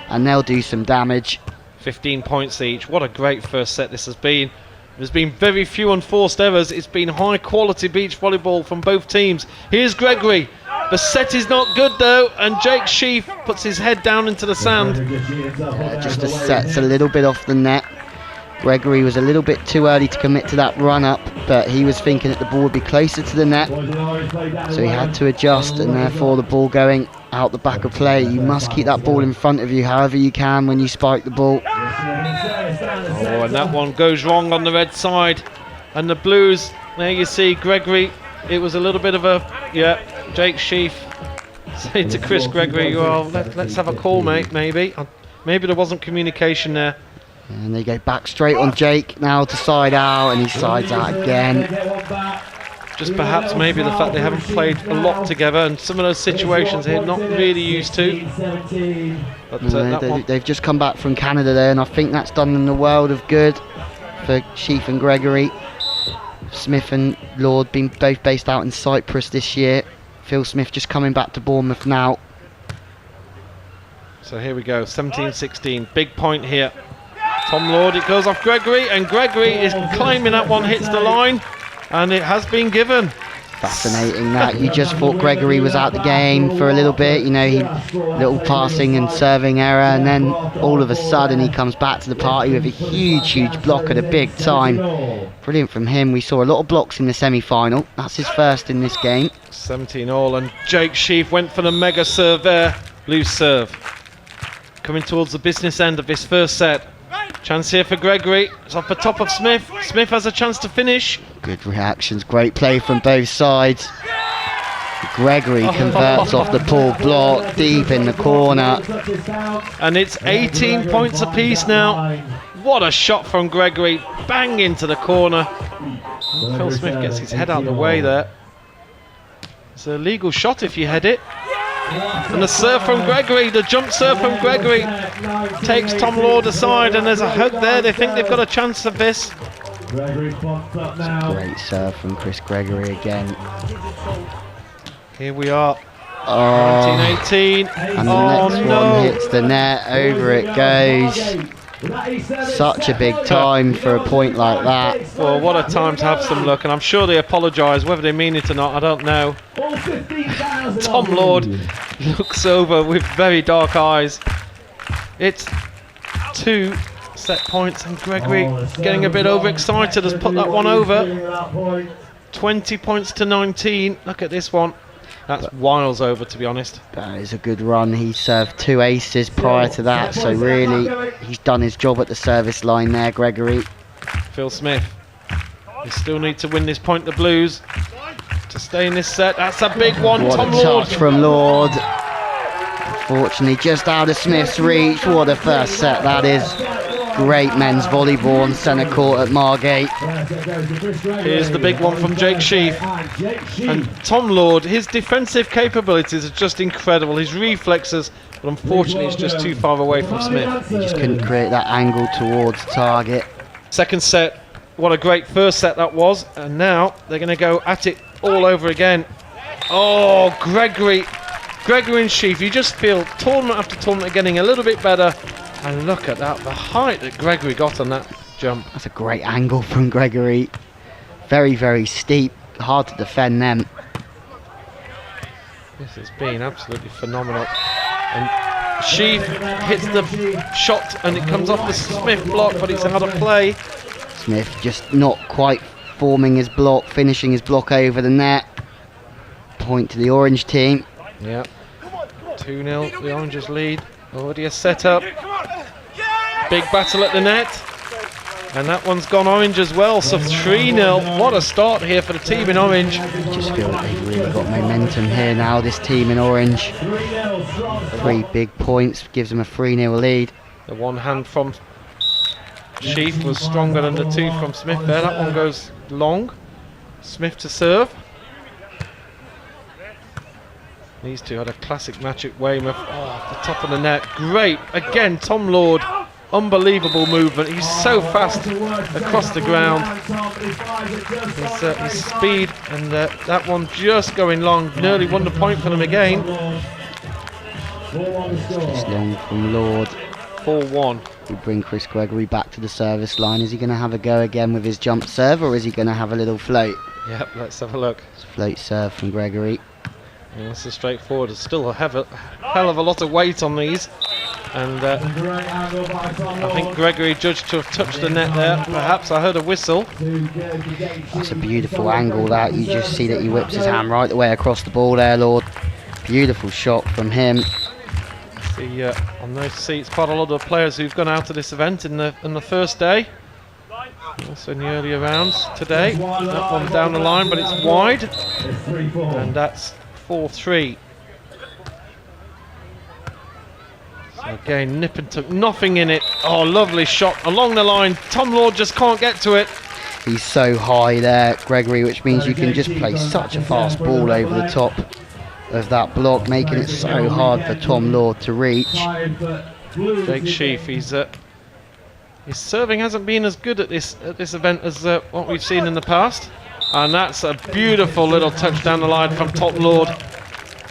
B: and they'll do some damage.
A: 15 points each. What a great first set this has been. There's been very few unforced errors. It's been high quality beach volleyball from both teams. Here's Gregory. The set is not good though, and Jake Sheaf puts his head down into the sand.
B: Just the set's a little bit off the net. Gregory was a little bit too early to commit to that run up, but he was thinking that the ball would be closer to the net, so he had to adjust, and therefore the ball going out the back of play. You must keep that ball in front of you however you can when you spike the ball.
A: Oh, and that one goes wrong on the red side, and the Blues, there you see Gregory. It was a little bit of a, Jake Sheaf say to Chris Gregory, well, let's have a call, mate, maybe there wasn't communication there.
B: And they go back straight on Jake now to side out, and he sides out again.
A: Just perhaps maybe the fact they haven't played a lot together, and some of those situations they're not really used to. But
B: they've just come back from Canada there, and I think that's done them the world of good for Sheaf and Gregory. Smith and Lord being both based out in Cyprus this year. Phil Smith just coming back to Bournemouth now.
A: So here we go, 17-16, big point here. Tom Lord, it goes off Gregory, and Gregory is claiming that one hits the line, and it has been given.
B: Fascinating that. You just thought Gregory was out the game for a little bit, you know, little passing and serving error, and then all of a sudden he comes back to the party with a huge block at a big time. Brilliant from him. We saw a lot of blocks in the semi-final. That's his first in this game.
A: 17 all, and Jake Sheaf went for the mega serve there. Loose serve. Coming towards the business end of this first set. Chance here for Gregory. It's off the top of Smith. Smith has a chance to finish.
B: Good reactions, great play from both sides. Gregory converts off the pull block deep in the corner.
A: And it's 18 points apiece now. What a shot from Gregory. Bang into the corner. Phil Smith gets his head out of the way there. It's a legal shot if you head it. And the serve from Gregory, the jump serve from Gregory takes Tom Lord aside, and there's a hug there. They think they've got a chance of this.
B: Great serve from Chris Gregory again.
A: Here we are,
B: 19-18.
A: 19-18.
B: And the next one hits the net, over it goes. Such a big time for a point like that.
A: Well, what a time to have some luck, and I'm sure they apologise. Whether they mean it or not, I don't know. Tom Lord looks over with very dark eyes. It's 2 set points, and Gregory getting a bit overexcited has put that one over. 20 points to 19. Look at this one. That's Wiles over, to be honest.
B: That is a good run. He served 2 aces prior to that, so really he's done his job at the service line there, Gregory.
A: Phil Smith. They still need to win this point, the Blues, to stay in this set. That's a big one.
B: What
A: Tom
B: a
A: Lord.
B: touch from Lord. Unfortunately, just out of Smith's reach. What a first set that is. Great men's volleyball on centre court at Margate.
A: Here's the big one from Jake Sheaf. And Tom Lord, his defensive capabilities are just incredible. His reflexes, but unfortunately it's just too far away from Smith.
B: He just couldn't create that angle towards target.
A: Second set, what a great first set that was. And now they're going to go at it all over again. Oh, Gregory and Sheaf, you just feel tournament after tournament are getting a little bit better. And look at that, the height that Gregory got on that jump.
B: That's a great angle from Gregory. Very, very steep. Hard to defend them.
A: This has been absolutely phenomenal. And Sheaf hits the shot and it comes off the Smith block, but it's out of play.
B: Smith just not quite forming his block, finishing his block over the net. Point to the orange team.
A: Yeah. 2-0, the Oranges lead. Already a set up. Big battle at the net. And that one's gone orange as well, so 3-0. What a start here for the team in orange.
B: Just feel like they've really got momentum here now, this team in orange. 3 big points, gives them a 3-0 lead.
A: The one hand from Sheaf was stronger than the 2 from Smith there. That one goes long. Smith to serve. These two had a classic match at Weymouth. Oh, off the top of the net. Great. Again, Tom Lord. Unbelievable movement. He's so fast across the ground. His speed and that one just going long. Nearly won the point for them again.
B: Just long from Lord.
A: 4-1.
B: We bring Chris Gregory back to the service line. Is he going to have a go again with his jump serve, or is he going to have a little float?
A: Yep, let's have a look.
B: It's a float serve from Gregory.
A: Yeah, that's a straightforward. There's still a hell of a lot of weight on these. And I think Gregory judged to have touched the net there. Perhaps I heard a whistle.
B: That's a beautiful angle that. You just see that he whips his hand right the way across the ball there, Lord. Beautiful shot from him.
A: See, on those seats, quite a lot of players who've gone out to this event in the first day. Also in the earlier rounds today. That one down the line, but it's wide. And that's 4-3. So again, Nippen took nothing in it. Oh, lovely shot along the line. Tom Lord just can't get to it.
B: He's so high there, Gregory, which means you can just play such a fast ball over the top of that block, making it so hard for Tom Lord to reach.
A: Jake Sheaf, his serving hasn't been as good at this event as what we've seen in the past. And that's a beautiful little touch down the line from Tom Lord.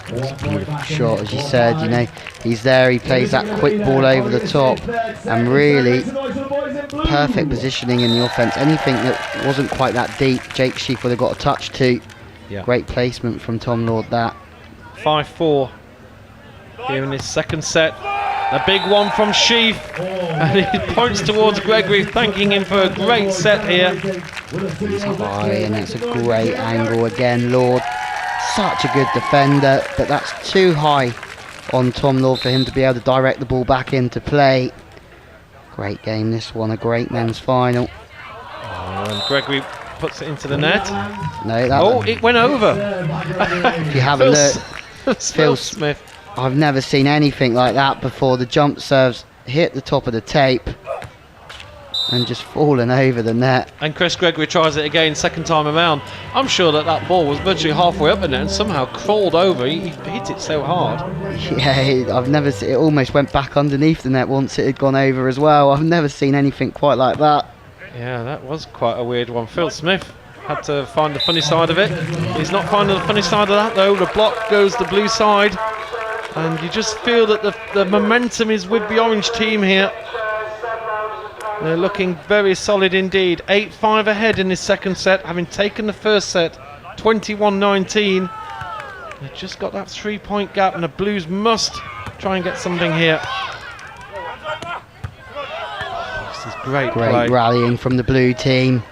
B: It's a beautiful shot, as you said. You know, he's there, he plays that quick ball over the top, and really perfect positioning in the offense. Anything that wasn't quite that deep, Jake Sheaf would have got a touch to.
A: Yeah.
B: Great placement from Tom Lord, that.
A: 5-4 here in this second set. A big one from Sheaf, and he points towards Gregory, thanking him for a great set here.
B: He's high, and it's a great angle again, Lord. Such a good defender, but that's too high on Tom Lord for him to be able to direct the ball back into play. Great game this one, a great men's final.
A: Oh, and Gregory puts it into the net.
B: No, that
A: Oh, it went over.
B: if you have a look,
A: Phil Smith.
B: I've never seen anything like that before. The jump serves hit the top of the tape and just fallen over the net.
A: And Chris Gregory tries it again, second time around. I'm sure that ball was virtually halfway up the net and somehow crawled over. He hit it so hard.
B: Yeah, I've never seen it. Almost went back underneath the net once it had gone over as well. I've never seen anything quite like that.
A: Yeah, that was quite a weird one. Phil Smith had to find the funny side of it. He's not finding the funny side of that though. The block goes the blue side. And you just feel that the momentum is with the orange team here. They're looking very solid indeed. 8-5 ahead in this second set, having taken the first set 21-19. They've just got that 3-point gap, and the Blues must try and get something here. This is great play.
B: Great rallying from the blue team.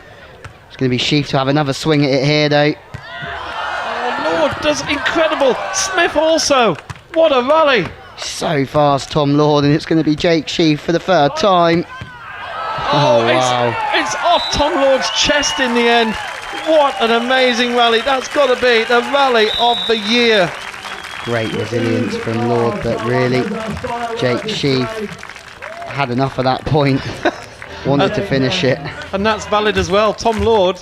B: It's going to be Sheaf to have another swing at it here though.
A: Oh, Lord does incredible. Smith also. What a rally.
B: So fast, Tom Lord, and it's going to be Jake Sheaf for the third time. Oh, wow.
A: It's off Tom Lord's chest in the end. What an amazing rally. That's got to be the rally of the year.
B: Great resilience from Lord, but really, Jake Sheaf had enough of that point. Wanted to finish it.
A: And that's valid as well. Tom Lord,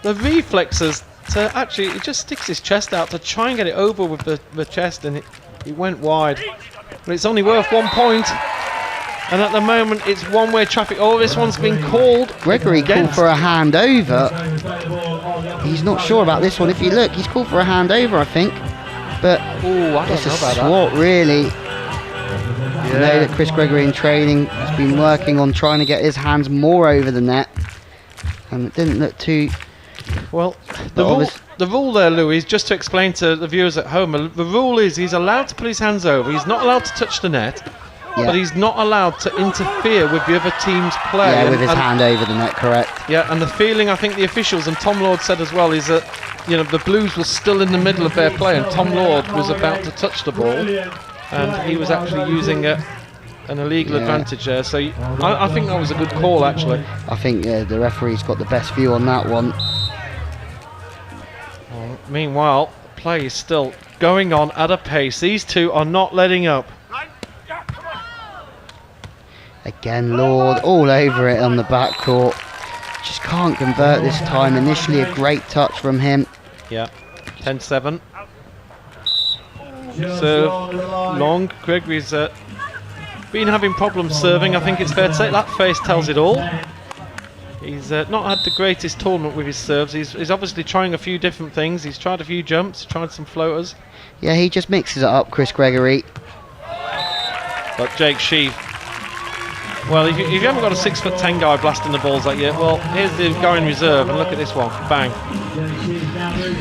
A: the reflexes to actually, he just sticks his chest out to try and get it over with the chest, and it went wide. But it's only worth 1 point. And at the moment, it's one-way traffic. Oh, this one's been called.
B: Gregory called for a hand over. He's not sure about this one. If you look, he's called for a hand over, I think. But it's a swat, really. I know that Chris Gregory in training has been working on trying to get his hands more over the net, and it didn't look too
A: well. The rule there, Louis, just to explain to the viewers at home, the rule is he's allowed to put his hands over. He's not allowed to touch the net, but he's not allowed to interfere with the other team's play.
B: Yeah, with his hand over the net, correct.
A: Yeah, and the feeling I think the officials and Tom Lord said as well is that the Blues were still in the middle of their play, and Tom Lord was about to touch the ball, and he was actually using an illegal advantage there. So I think that was a good call, actually.
B: I think the referee's got the best view on that one.
A: Well, meanwhile, play is still going on at a pace. These two are not letting up.
B: Again, Lord all over it on the backcourt. Just can't convert this time. Initially a great touch from him.
A: Yeah, 10-7. Serve long. Gregory's been having problems serving. I think it's fair to say that face tells it all. He's not had the greatest tournament with his serves. He's obviously trying a few different things. He's tried a few jumps, tried some floaters.
B: Yeah, he just mixes it up, Chris Gregory.
A: But Jake Sheaf, well, if you haven't got a 6'10" guy blasting the balls like you, well, here's the guy in reserve, and look at this one, bang.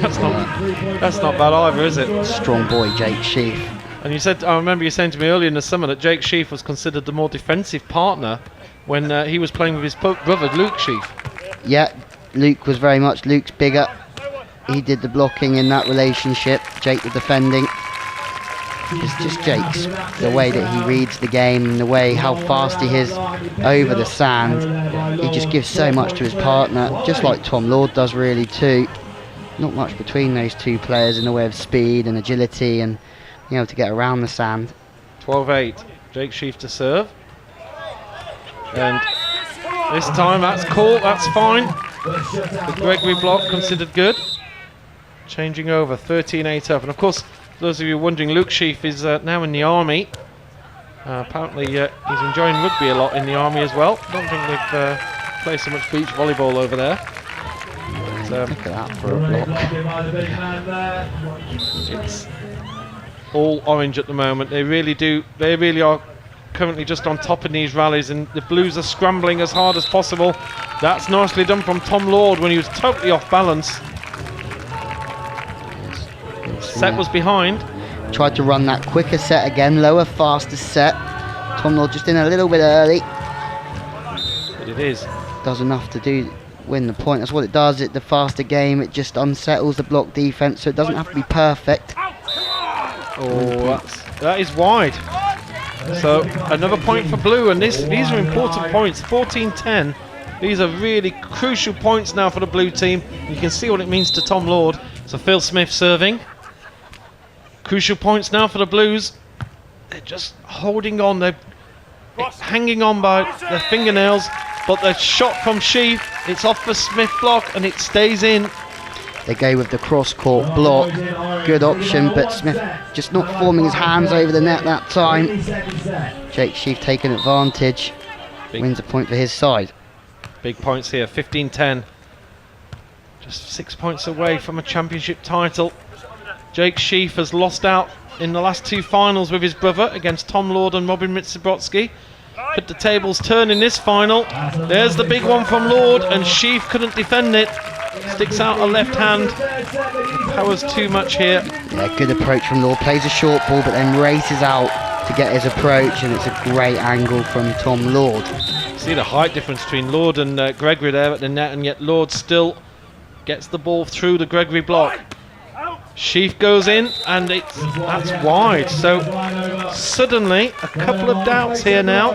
A: That's not bad either, is it?
B: Strong boy, Jake Sheaf.
A: And you said, I remember you saying to me earlier in the summer that Jake Sheaf was considered the more defensive partner when he was playing with his brother Luke Sheaf.
B: Yeah, Luke's bigger. He did the blocking in that relationship. Jake the defending. It's just Jake's, the way that he reads the game and the way how fast he is over the sand. He just gives so much to his partner, just like Tom Lord does really too. Not much between those two players in the way of speed and agility and being able to get around the sand.
A: 12-8, Jake Sheaf to serve. And this time that's cool, that's fine. The Gregory block considered good. Changing over, 13-8 up. And of course, for those of you wondering, Luke Sheaf is now in the army. Apparently he's enjoying rugby a lot in the army as well. Don't think they've played so much beach volleyball over there. But,
B: look at that for a block.
A: It's all orange at the moment. They really are currently just on top in these rallies, and the Blues are scrambling as hard as possible. That's nicely done from Tom Lord when he was totally off balance. Set was behind.
B: Tried to run that quicker set again, lower, faster set. Tom Lord just in a little bit early.
A: But it is.
B: Does enough to win the point. That's what it does. The faster game, it just unsettles the block defense, so it doesn't have to be perfect.
A: Oh, that is wide. So another point for Blue, and these are important points. 14-10. These are really crucial points now for the Blue team. You can see what it means to Tom Lord. So Phil Smith serving. Crucial points now for the Blues. They're just holding on. They're hanging on by their fingernails. But the shot from Sheaf, it's off the Smith block and it stays in.
B: They go with the cross-court block. Good option, but Smith just not forming his hands over the net that time. Jake Sheaf taking advantage. Wins a point for his side.
A: Big points here, 15-10. Just 6 points away from a championship title. Jake Sheaf has lost out in the last two finals with his brother against Tom Lord and Robin Mitsubotsky. But the tables turn in this final. There's the big one from Lord, and Sheaf couldn't defend it. Sticks out a left hand. Powers too much here.
B: Yeah, good approach from Lord. Plays a short ball, but then races out to get his approach, and it's a great angle from Tom Lord.
A: See the height difference between Lord and Gregory there at the net, and yet Lord still gets the ball through the Gregory block. Sheaf goes in, and that's wide. So suddenly a couple of doubts here now.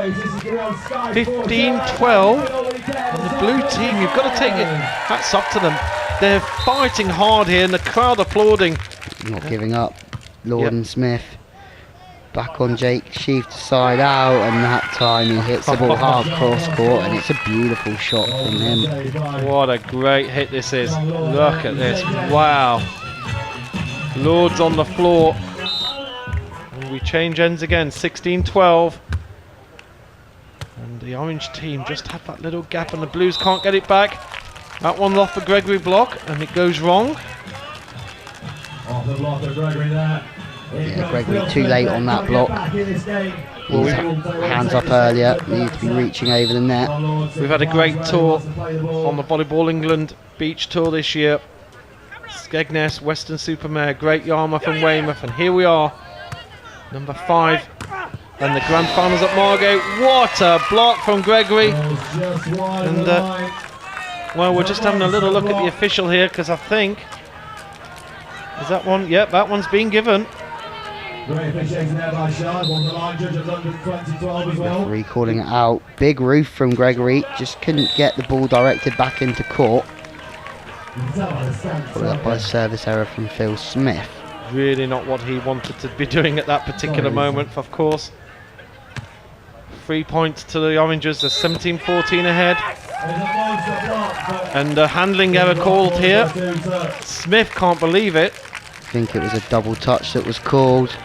A: 15-12, and the blue team, you've got to take it. Hats off to them. They're fighting hard here, and the crowd applauding.
B: Not giving up. Lord and Smith back on Jake Sheaf to side out, and that time he hits the ball hard cross court, and it's a beautiful shot from him.
A: What a great hit this is. Look at this. Wow. Lord's on the floor. And we change ends again. 16-12. And the orange team just had that little gap, and the blues can't get it back. That one's off the Gregory block, and it goes wrong.
E: Off the block of Gregory there.
B: Yeah, Gregory too late on that block. His hands up earlier, needs to be reaching over the net.
A: We've had a great tour on the Volleyball England Beach Tour this year. Skegness, Weston-super-Mare, Great Yarmouth and Weymouth, and here we are, number 5, and the grand finals at Margate. What a block from Gregory. And well, we're just having a little look at the official here, because I think, is that one? Yep, that one's been given.
E: Great officiating there by Shard, on the line judge of London 2012 as well.
B: Referee calling it out. Big roof from Gregory, just couldn't get the ball directed back into court. Followed up by a service error from Phil Smith.
A: Really not what he wanted to be doing at that particular moment, of course. 3 points to the Oranges, they're 17-14 ahead. And a handling error called here. Smith can't believe it.
B: I think it was a double touch that was called.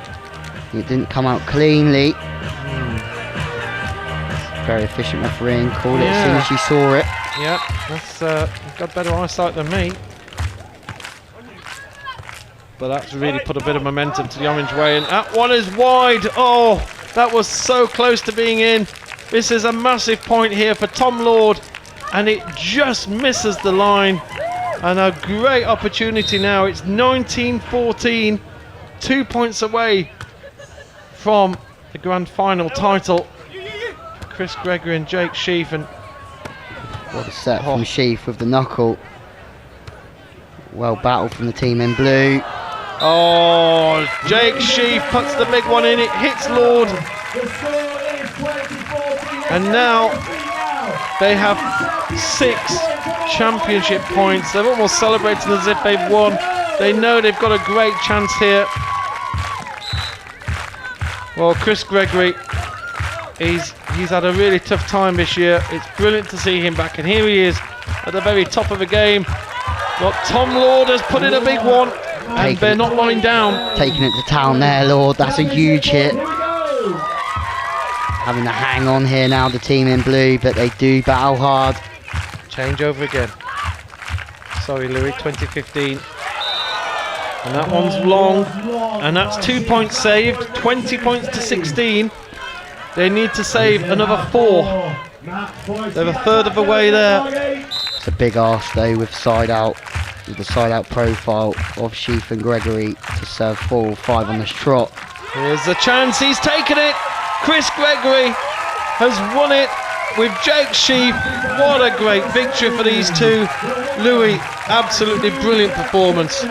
B: It didn't come out cleanly. Very efficient refereeing, called it as soon as she saw it.
A: Yeah, that's you've got better eyesight than me. But that's really put a bit of momentum to the orange way, and that one is wide. Oh, that was so close to being in. This is a massive point here for Tom Lord, and it just misses the line. And a great opportunity now. It's 19-14, 2 points away from the grand final title. Chris Gregory and Jake Sheaf, and
B: what a set from Sheaf with the knuckle. Well battled from the team in blue.
A: Oh, Jake Sheaf puts the big one in, it hits Lord. And now they have 6 championship points. They're almost celebrating as if they've won. They know they've got a great chance here. Well, Chris Gregory, he's had a really tough time this year. It's brilliant to see him back, and here he is at the very top of the game. But Tom Lord has put in a big one, and they're not lying down.
B: Taking it to town there, Lord. That's a huge hit. Having to hang on here now, the team in blue, but they do battle hard.
A: Change over again. Sorry, Louis, 2015. And that one's long, and that's 2 points saved, 20 points to 16. They need to save another 4. They're a third of the way there.
B: It's a big arse though, with side out, with the side out profile of Sheaf and Gregory to serve 4 or 5 on this trot.
A: Here's the chance, he's taken it. Chris Gregory has won it with Jake Sheaf. What a great victory for these two. Louis, absolutely brilliant performance.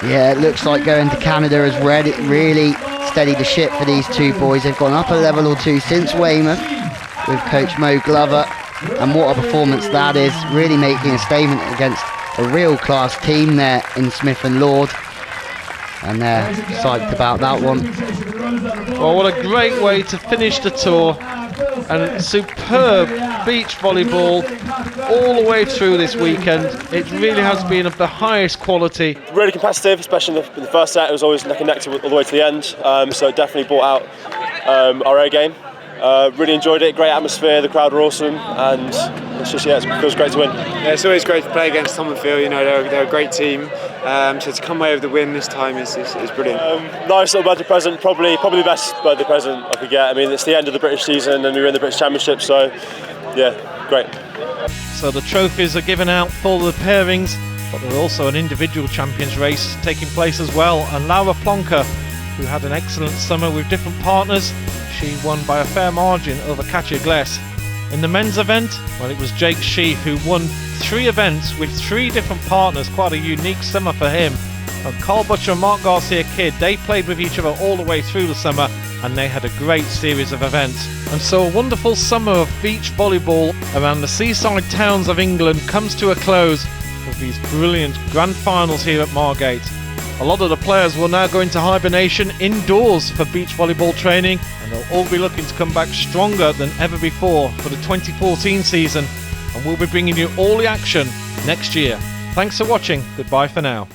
B: Yeah, it looks like going to Canada has really steadied the ship for these two boys. They've gone up a level or 2 since Weymouth with coach Mo Glover, and what a performance that is, really making a statement against a real class team there in Smith and Lord, and they're psyched about that one.
A: Well, what a great way to finish the tour, and superb beach volleyball all the way through this weekend. It really has been of the highest quality.
F: Really competitive, especially in the first set. It was always neck and neck all the way to the end, so it definitely brought out our A game. Really enjoyed it, great atmosphere, the crowd were awesome, and it's just, it feels great to win.
G: Yeah, it's always great to play against Tom and Phil, you know, they're a great team, so to come away with the win this time is brilliant.
F: Nice little birthday present, probably the best birthday present I could get. I mean, it's the end of the British season and we were in the British Championship, so yeah, great.
A: So the trophies are given out for the pairings, but there's also an individual champions race taking place as well, and Laura Plonker, who had an excellent summer with different partners, she won by a fair margin over Katja Gless. In the men's event, well, it was Jake Sheaf who won 3 events with 3 different partners, quite a unique summer for him. Carl Butcher and Mark Garcia Kidd, they played with each other all the way through the summer, and they had a great series of events. And so a wonderful summer of beach volleyball around the seaside towns of England comes to a close with these brilliant grand finals here at Margate. A lot of the players will now go into hibernation indoors for beach volleyball training, and they'll all be looking to come back stronger than ever before for the 2014 season, and we'll be bringing you all the action next year. Thanks for watching. Goodbye for now.